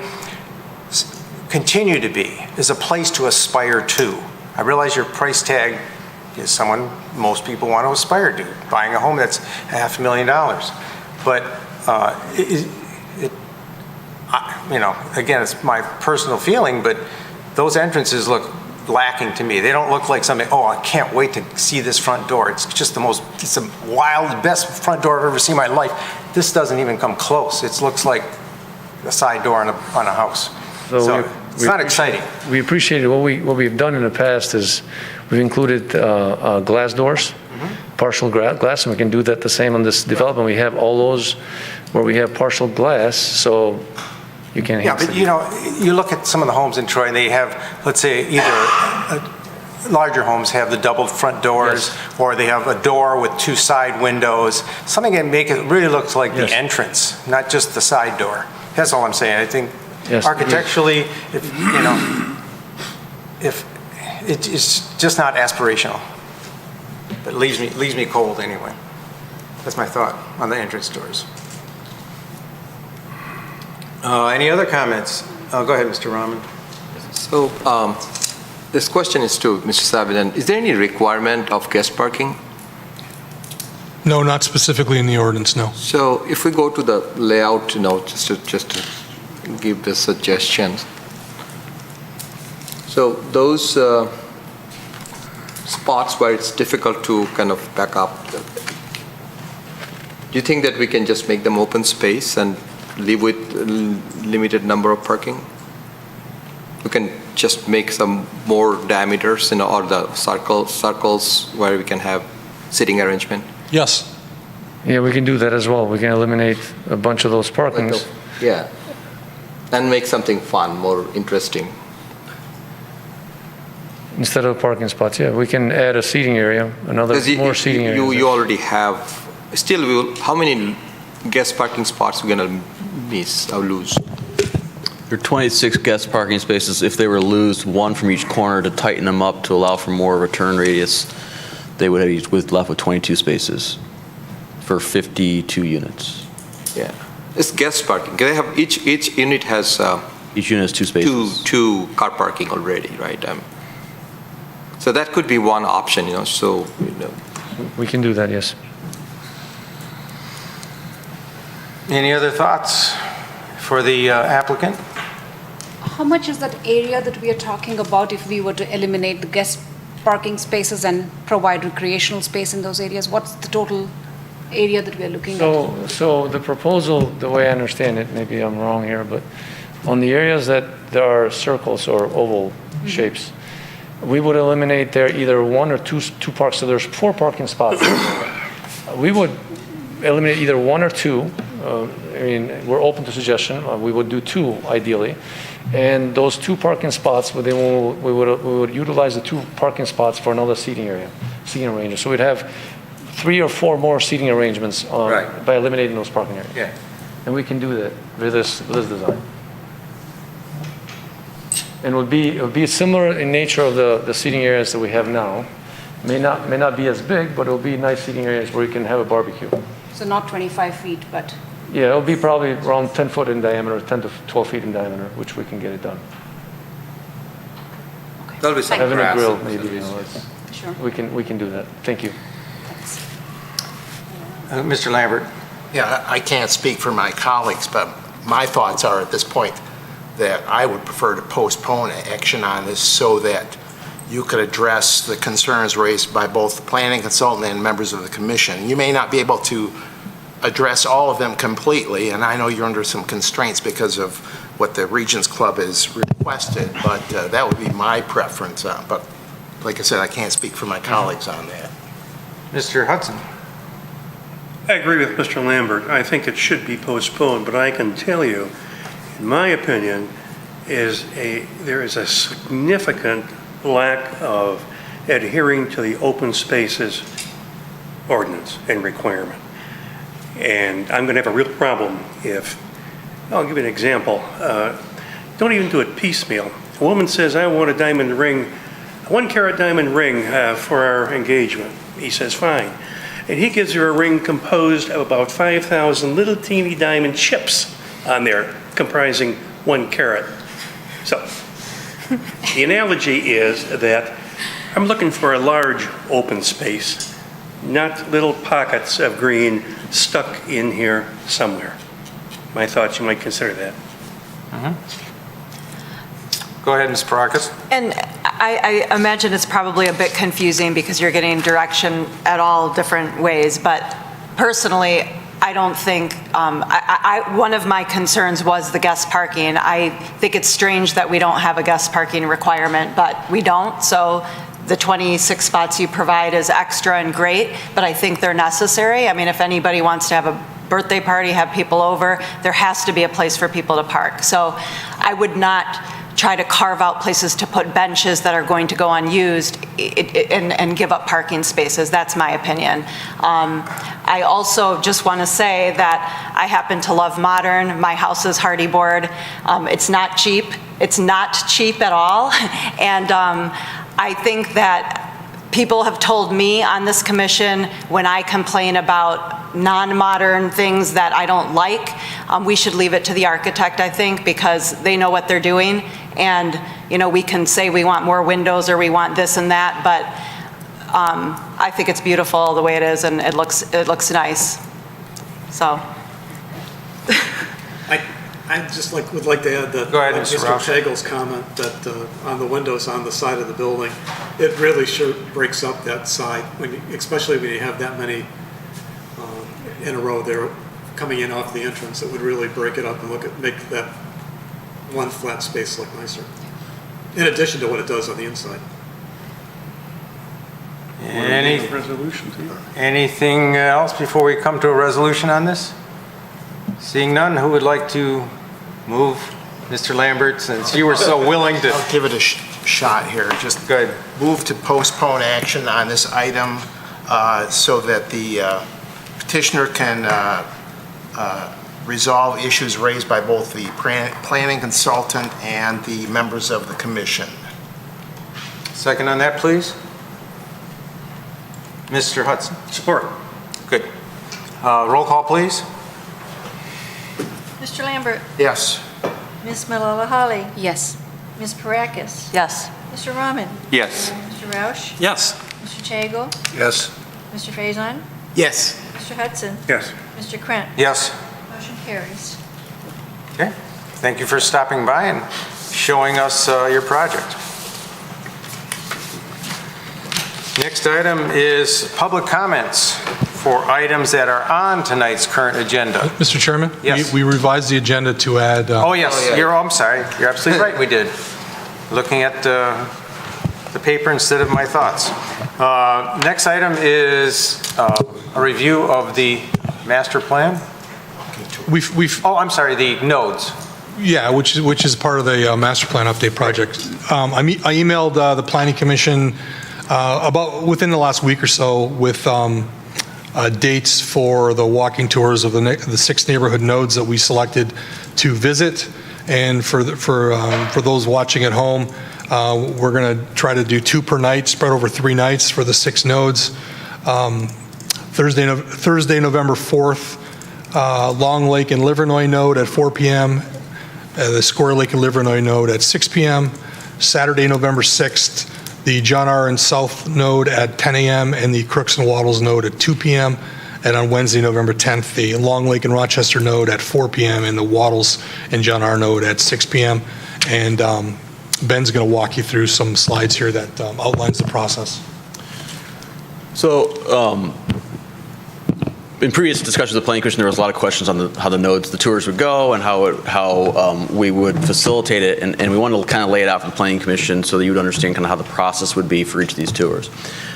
continue to be is a place to aspire to. I realize your price tag is someone most people want to aspire to, buying a home that's $500,000. But you know, again, it's my personal feeling, but those entrances look lacking to me. They don't look like something, oh, I can't wait to see this front door. It's just it's the wild, best front door I've ever seen in my life. This doesn't even come close. It looks like a side door on a house. So it's not exciting. We appreciate it. What we've done in the past is we've included glass doors, partial glass, and we can do that the same on this development. We have all those where we have partial glass, so you can. Yeah, but you know, you look at some of the homes in Troy, and they have, let's say, either larger homes have the double front doors, yes, or they have a door with two side windows. Something that make it really looks like the entrance, not just the side door. That's all I'm saying. I think architecturally, if you know, if it's just not aspirational, but leaves me cold anyway. That's my thought on the entrance doors. Any other comments? Go ahead, Mr. Rahman. So this question is to Mr. Savidan. Is there any requirement of guest parking? No, not specifically in the ordinance, no. So if we go to the layout, you know, just to give the suggestions. So those spots where it's difficult to kind of back up, do you think that we can just make them open space and live with limited number of parking? We can just make some more diameters, you know, or the circles where we can have seating arrangement. Yes. Yeah, we can do that as well. We can eliminate a bunch of those parkings. Yeah, and make something fun, more interesting. Instead of parking spots, yeah, we can add a seating area, more seating area. You already have. Still, how many guest parking spots we're gonna miss or lose? There are 26 guest parking spaces. If they were to lose one from each corner to tighten them up to allow for more return radius, they would have left with 22 spaces for 52 units. Yeah, it's guest parking. They have each unit has each unit has two spaces. Two car parking already, right? So that could be one option, you know. So you know, we can do that. Yes. Any other thoughts for the applicant? How much is that area that we are talking about if we were to eliminate the guest parking spaces and provide recreational space in those areas? What's the total area that we are looking at? So the proposal, the way I understand it, maybe I'm wrong here, but on the areas that there are circles or oval shapes, we would eliminate there either one or two parks. So there's 4 parking spots. We would eliminate either 1 or 2. I mean, we're open to suggestion. We would do 2 ideally. And those 2 parking spots, we would utilize the 2 parking spots for another seating arrangement. So we'd have 3 or 4 more seating arrangements by eliminating those parking areas. Yeah. And we can do that with this design. And it would be similar in nature of the seating areas that we have now. May not be as big, but it'll be nice seating areas where you can have a barbecue. So not 25 feet, but... Yeah, it'll be probably around 10 foot in diameter, 10 to 12 feet in diameter, which we can get it done. Okay. There'll be some Having a grass grill, and maybe, Sure. we can do that. Thank you. Mr. Lambert. Yeah, I can't speak for my colleagues, but my thoughts are at this point that I would prefer to postpone action on this so that you could address the concerns raised by both the planning consultant and members of the commission. You may not be able to address all of them completely, and I know you're under some constraints because of what the Regents Club has requested, but that would be my preference. But like I said, I can't speak for my colleagues on that. Mr. Hudson. I agree with Mr. Lambert. I think it should be postponed, but I can tell you, in my opinion, there is a significant lack of adhering to the open spaces ordinance and requirement. And I'm going to have a real problem if, I'll give you an example. Don't even do it piecemeal. A woman says, I want a diamond ring, a 1-carat diamond ring for our engagement. He says, fine. And he gives her a ring composed of about 5,000 little teeny diamond chips on there, comprising 1 carat. So the analogy is that I'm looking for a large open space, not little pockets of green stuck in here somewhere. My thoughts, you might consider that. Go ahead, Ms. Parakis. And I imagine it's probably a bit confusing because you're getting direction at all different ways, but personally, I don't think, one of my concerns was the guest parking. I think it's strange that we don't have a guest parking requirement, but we don't, so the 26 spots you provide is extra and great, but I think they're necessary. I mean, if anybody wants to have a birthday party, have people over, there has to be a place for people to park. So I would not try to carve out places to put benches that are going to go unused and give up parking spaces. That's my opinion. I also just want to say that I happen to love modern. My house is hardy board. It's not cheap. It's not cheap at all. And I think that people have told me on this commission when I complain about non-modern things that I don't like, we should leave it to the architect, I think, because they know what they're doing. And, you know, we can say we want more windows or we want this and that, but I think it's beautiful the way it is and it looks nice. So. I just would like to add that Go ahead, Mr. Roush. Shagel's comment that on the windows on the side of the building, it really sure breaks up that side, especially when you have that many in a row there coming in off the entrance. It would really break it up and make that one flat space look nicer, in addition to what it does on the inside. Anything else before we come to a resolution on this? Seeing none, who would like to move? Mr. Lambert, since you were so willing to. I'll give it a shot here. Just go ahead. Move to postpone action on this item so that the petitioner can resolve issues raised by both the planning consultant and the members of the commission. Second on that, please. Mr. Hudson. Support. Good. Roll call, please. Mr. Lambert. Yes. Ms. Malala-Holly. Yes. Ms. Parakis. Yes. Mr. Rahman. Yes. Mr. Roush. Yes. Mr. Chagel. Yes. Mr. Faison. Yes. Mr. Hudson. Yes. Mr. Krent. Yes. Motion carries. Okay. Thank you for stopping by and showing us your project. Next item is public comments for items that are on tonight's current agenda. Mr. Chairman? Yes. We revised the agenda to add... Oh, yes. I'm sorry. You're absolutely right. We did. Looking at the paper instead of my thoughts. Next item is a review of the master plan. Oh, I'm sorry, the nodes. Yeah, which is part of the master plan update project. I emailed the planning commission about within the last week or so with dates for the walking tours of the 6 neighborhood nodes that we selected to visit. And for those watching at home, we're going to try to do 2 per night, spread over 3 nights for the 6 nodes. Thursday, November 4th, Long Lake and Livernois node at 4 p.m., the Square Lake and Livernois node at 6 p.m., Saturday, November 6th, the John R. and South node at 10 a.m. and the Crooks and Waddles node at 2 p.m., and on Wednesday, November 10th, the Long Lake and Rochester node at 4 p.m. and the Waddles and John R. node at 6 p.m. And Ben's going to walk you through some slides here that outlines the process. So, in previous discussions with the Planning Commission, there was a lot of questions on how the nodes, the tours would go, and how we would facilitate it, and we wanted to kind of lay it out for the Planning Commission so that you would understand kind of how the process would be for each of these tours.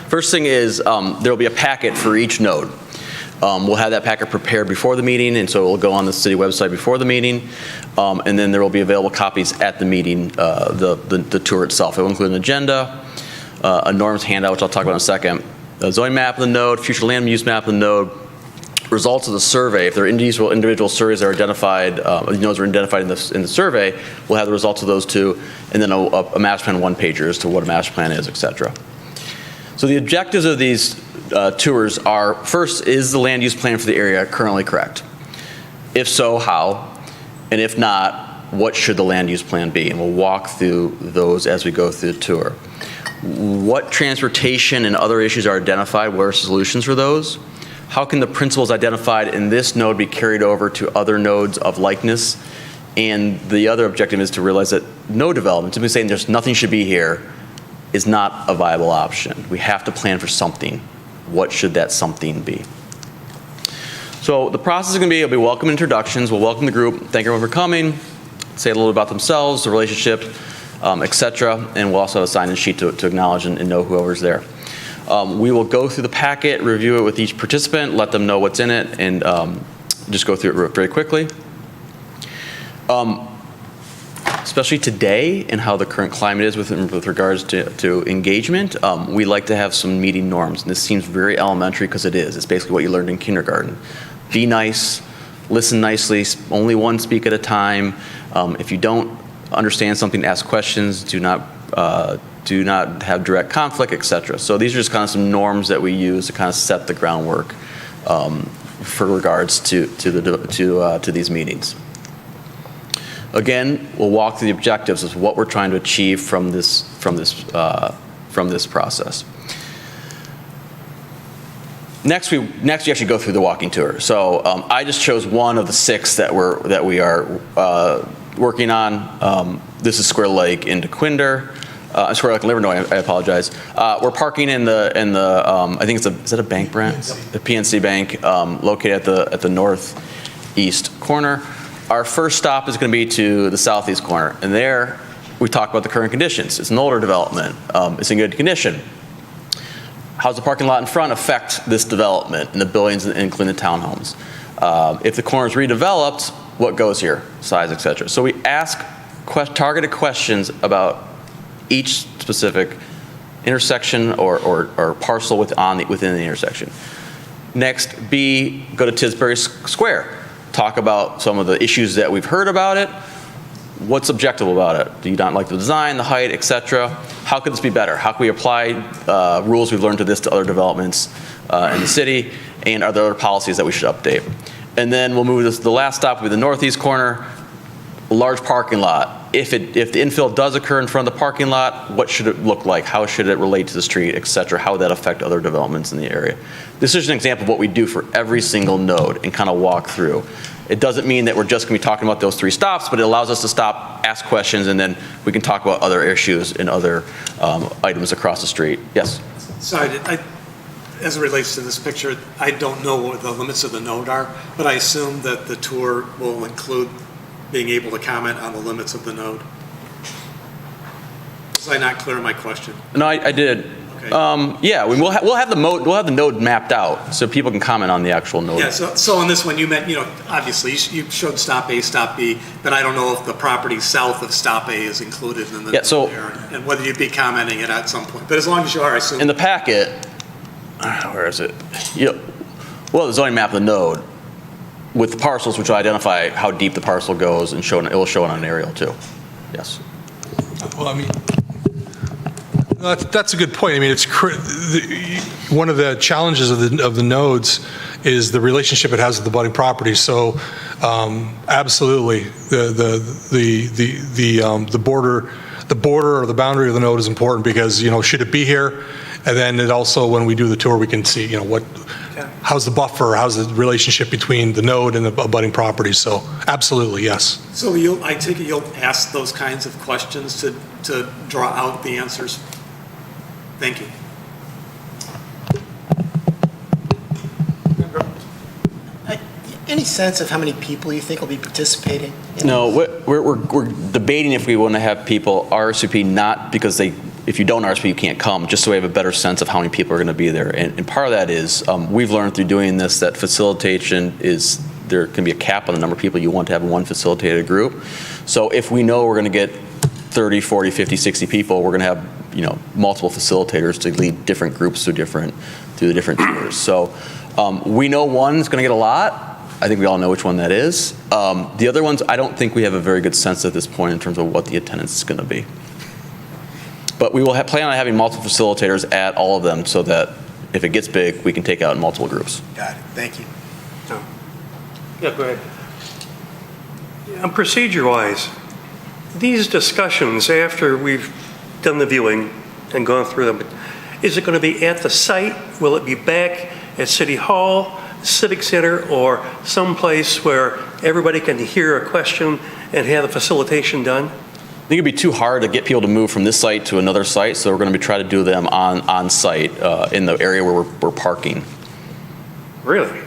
First thing is there will be a packet for each node. We'll have that packet prepared before the meeting, and so it will go on the city website before the meeting, and then there will be available copies at the meeting, the tour itself. It will include an agenda, a norms handout, which I'll talk about in a second, a zoning map of the node, future land use map of the node, results of the survey. If there are individual surveys that are identified, nodes are identified in the survey, we'll have the results of those too, and then a master plan one-pager as to what a master plan is, et cetera. So the objectives of these tours are, first, is the land use plan for the area currently correct? If so, how? And if not, what should the land use plan be? And we'll walk through those as we go through the tour. What transportation and other issues are identified? What are solutions for those? How can the principles identified in this node be carried over to other nodes of likeness? And the other objective is to realize that no development, simply saying there's nothing should be here, is not a viable option. We have to plan for something. What should that something be? So the process is going to be, it'll be welcome introductions. We'll welcome the group, thank everyone for coming, say a little about themselves, the relationship, et cetera, and we'll also have a sign-in sheet to acknowledge and know whoever's there. We will go through the packet, review it with each participant, let them know what's in it, and just go through it very quickly. Especially today and how the current climate is with regards to engagement, we like to have some meeting norms. And this seems very elementary because it is. It's basically what you learned in kindergarten. Be nice, listen nicely, only one speak at a time. If you don't understand something, ask questions, do not have direct conflict, etc. So these are just kind of some norms that we use to kind of set the groundwork for regards to these meetings. Again, we'll walk through the objectives of what we're trying to achieve from this process. Next, we actually go through the walking tour. So I just chose one of the 6 that we are working on. This is Square Lake in DeQuinder. Square Lake in Livernois. I apologize. We're parking in the I think is that a bank, Brent? The PNC Bank, located at the northeast corner. Our first stop is going to be to the southeast corner, and there we talk about the current conditions. It's an older development. It's in good condition. How does the parking lot in front affect this development and the buildings, including the townhomes? If the corner is redeveloped, what goes here? Size, et cetera. So we ask targeted questions about each specific intersection or parcel within the intersection. Next, B, go to Tisbury Square. Talk about some of the issues that we've heard about it. What's objective about it? Do you not like the design, the height, et cetera? How could this be better? How can we apply rules we've learned to other developments in the city? And are there other policies that we should update? And then we'll move to the last stop, will be the northeast corner, a large parking lot. If the infill does occur in front of the parking lot, what should it look like? How should it relate to the street, et cetera? How would that affect other developments in the area? This is an example of what we do for every single node and kind of walk through. It doesn't mean that we're just going to be talking about those 3 stops, but it allows us to stop, ask questions, and then we can talk about other issues and other items across the street. Yes? Sorry, as it relates to this picture, I don't know what the limits of the node are, but I assume that the tour will include being able to comment on the limits of the node. Was I not clear on my question? No, I did. Okay. Yeah, we'll have the node mapped out so people can comment on the actual node. Yeah, so on this one, you meant, obviously, you showed stop A, stop B, but I don't know if the property south of stop A is included in the node there, and whether you'd be commenting it at some point. But as long as you are, I assume. In the packet, where is it? Well, the zoning map of the node with the parcels, which will identify how deep the parcel goes, and it will show it on an aerial too. Yes. Well, I mean, that's a good point. I mean, it's one of the challenges of the nodes is the relationship it has with the budding property. So, absolutely, the border or the boundary of the node is important because should it be here, and then it also when we do the tour we can see how's the buffer, how's the relationship between the node and the budding property. So, absolutely, yes. So I take it you'll ask those kinds of questions to draw out the answers. Thank you. Any sense of how many people you think will be participating? No, we're debating if we want to have people RSVP, not because they if you don't RSVP, you can't come, just so we have a better sense of how many people are going to be there. And part of that is, we've learned through doing this that facilitation is, there can be a cap on the number of people you want to have in one facilitated group. So if we know we're going to get 30, 40, 50, 60 people, we're going to have, multiple facilitators to lead different groups through the different tours. So we know one's going to get a lot. I think we all know which one that is. The other ones, I don't think we have a very good sense at this point in terms of what the attendance is going to be. But we will plan on having multiple facilitators at all of them so that if it gets big, we can take out in multiple groups. Got it. Thank you. Yeah, go ahead. Procedure-wise, these discussions after we've done the viewing and gone through them, is it going to be at the site? Will it be back at City Hall, Civic Center, or someplace where everybody can hear a question and have the facilitation done? I think it'd be too hard to get people to move from this site to another site, so we're going to try to do them on site in the area where we're parking. Really?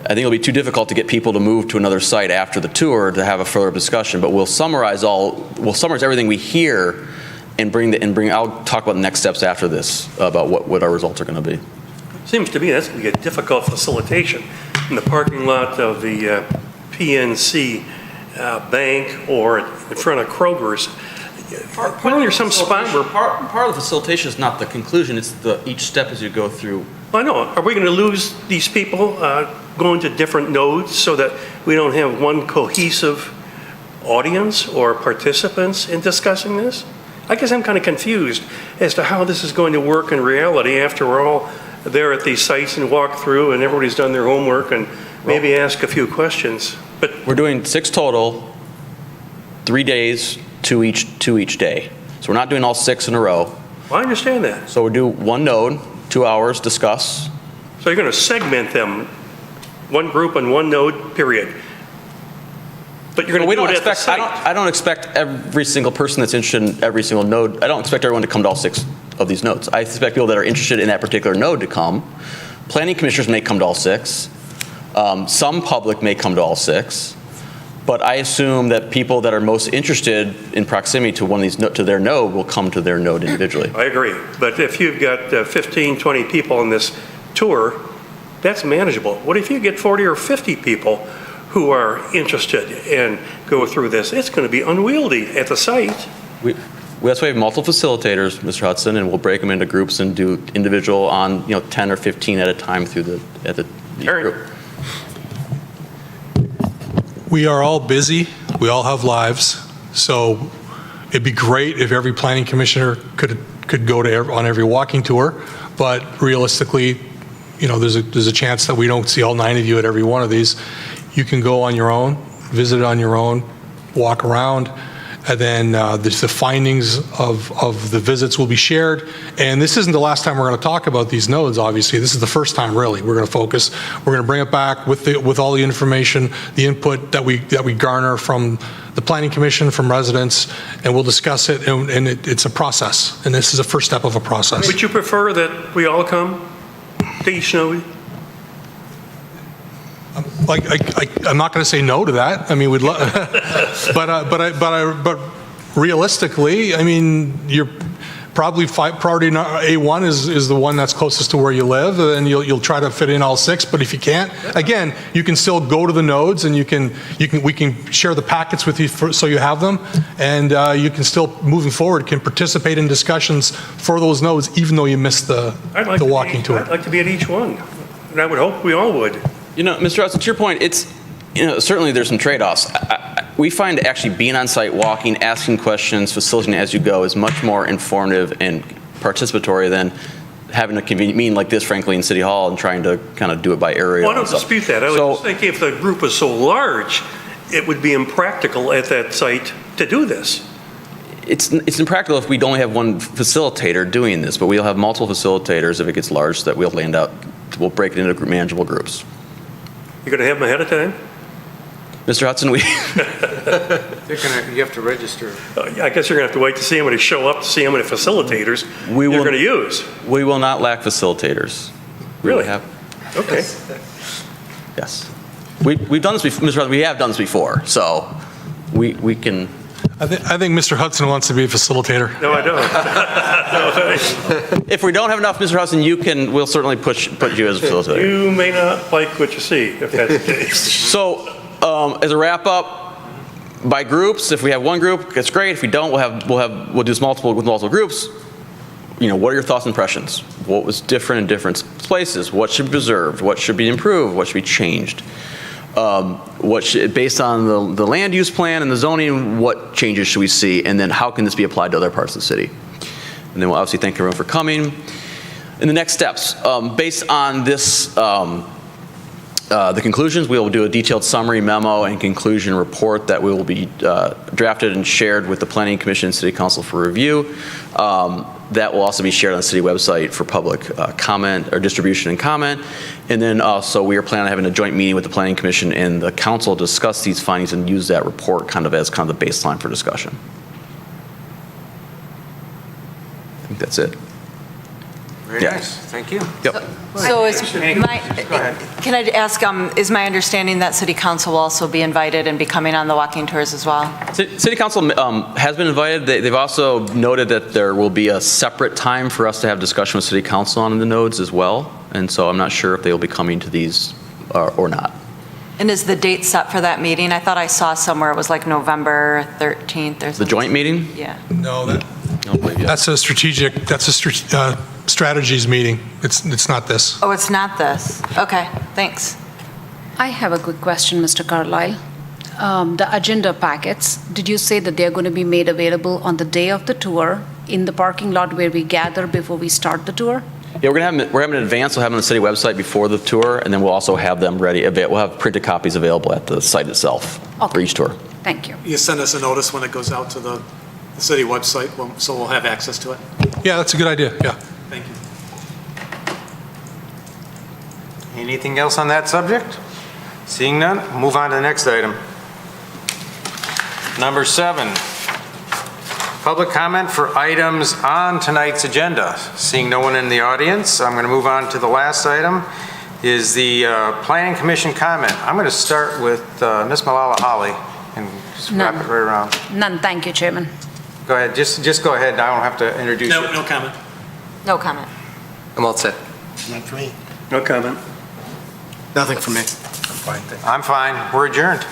I think it'll be too difficult to get people to move to another site after the tour to have a further discussion, but we'll summarize everything we hear and I'll talk about the next steps after this about what our results are going to be. Seems to me that's going to be a difficult facilitation in the parking lot of the PNC bank or in front of Kroger's. Wasn't there some spot where part of the facilitation is not the conclusion, it's each step as you go through. I know. Are we going to lose these people going to different nodes so that we don't have one cohesive audience or participants in discussing this? I guess I'm kind of confused as to how this is going to work in reality after we're all there at these sites and walk through and everybody's done their homework and maybe ask a few questions. But we're doing 6 total, 3 days, two each day. So we're not doing all 6 in a row. Well, I understand that. So we'll do one node, 2 hours, discuss. So you're going to segment them, one group and one node, period. But you're going to do it at the site. I don't expect every single person that's interested in every single node. I don't expect everyone to come to all 6 of these nodes. I expect people that are interested in that particular node to come. Planning commissioners may come to all 6. Some public may come to all 6. But I assume that people that are most interested in proximity to one of these to their node will come to their node individually. I agree. But if you've got 15, 20 people on this tour, that's manageable. What if you get 40 or 50 people who are interested and go through this? It's going to be unwieldy at the site. That's why we have multiple facilitators, Mr. Hudson, and we'll break them into groups and do individual on 10 or 15 at a time through the group. We are all busy. We all have lives. So it'd be great if every planning commissioner could go on every walking tour. But realistically, there's a chance that we don't see all 9 of you at every one of these. You can go on your own, visit on your own, walk around, and then the findings of the visits will be shared. And this isn't the last time we're going to talk about these nodes, obviously. This is the first time, really. We're going to focus. We're going to bring it back with all the information, the input that we garner from the Planning Commission, from residents, and we'll discuss it. And it's a process. And this is the first step of a process. Would you prefer that we all come to each node? I'm not going to say no to that. I mean, we'd love, but realistically, I mean, you're probably priority A1 is the one that's closest to where you live, and you'll try to fit in all 6. But if you can't, again, you can still go to the nodes, and we can share the packets with you so you have them, and you can still, moving forward, can participate in discussions for those nodes, even though you missed the walking tour. I'd like to be at each one, and I would hope we all would. Mr. Hudson, to your point, it's, certainly there's some trade-offs. We find actually being on site, walking, asking questions, facilitating as you go is much more informative and participatory than having a convenient meeting like this, frankly, in City Hall and trying to kind of do it by area. Well, I don't dispute that. I would think if the group was so large, it would be impractical at that site to do this. It's impractical if we only have one facilitator doing this, but we'll have multiple facilitators if it gets large that we'll break it into manageable groups. You're going to have them ahead of time? Mr. Hudson, you have to register. I guess you're going to have to wait to see how many show up, to see how many facilitators you're going to use. We will not lack facilitators. Really? Okay. Yes. We've done this before, Mr. Hudson, we have done this before, so we can. I think Mr. Hudson wants to be a facilitator. No, I don't. If we don't have enough, Mr. Hudson, we'll certainly put you as a facilitator. You may not like what you see, if that's the case. So, as a wrap up, by groups, if we have one group, that's great. If we don't, we'll do multiple groups. What are your thoughts and impressions? What was different in different places? What should be preserved? What should be improved? What should be changed? Based on the land use plan and the zoning, what changes should we see? And then how can this be applied to other parts of the city? And then we'll obviously thank everyone for coming. And the next steps, based on this, the conclusions, we will do a detailed summary memo and conclusion report that will be drafted and shared with the Planning Commission and City Council for review. That will also be shared on the city website for public comment or distribution and comment. And then also we are planning on having a joint meeting with the Planning Commission and the council to discuss these findings and use that report as the baseline for discussion. I think that's it. Very nice. Thank you. Yep. So Go ahead. can I ask, is my understanding that city council will also be invited and be coming on the walking tours as well? City Council has been invited. They've also noted that there will be a separate time for us to have discussion with City Council on the nodes as well. And so I'm not sure if they'll be coming to these or not. And is the date set for that meeting? I thought I saw somewhere it was like November 13th or something. The joint meeting? Yeah. No, That's a strategies meeting. It's not this. Oh, it's not this. Okay, thanks. I have a quick question, Mr. Carlisle. The agenda packets, did you say that they're going to be made available on the day of the tour in the parking lot where we gather before we start the tour? Yeah, we're having an advance. We'll have them on the city website before the tour, and then we'll also have them ready. We'll have printed copies available at the site itself for each tour. Thank you. You send us a notice when it goes out to the city website, so we'll have access to it. Yeah, that's a good idea, yeah. Thank you. Anything else on that subject? Seeing none, move on to the next item. Number 7, public comment for items on tonight's agenda. Seeing no one in the audience, I'm going to move on to the last item, is the Planning Commission comment. I'm going to start with Ms. Malala Holly and just wrap it right around. None, thank you, Chairman. Go ahead, just go ahead. I don't have to introduce you. No comment. No comment. I'm all set. Not for me. No comment. Nothing for me. I'm fine. We're adjourned.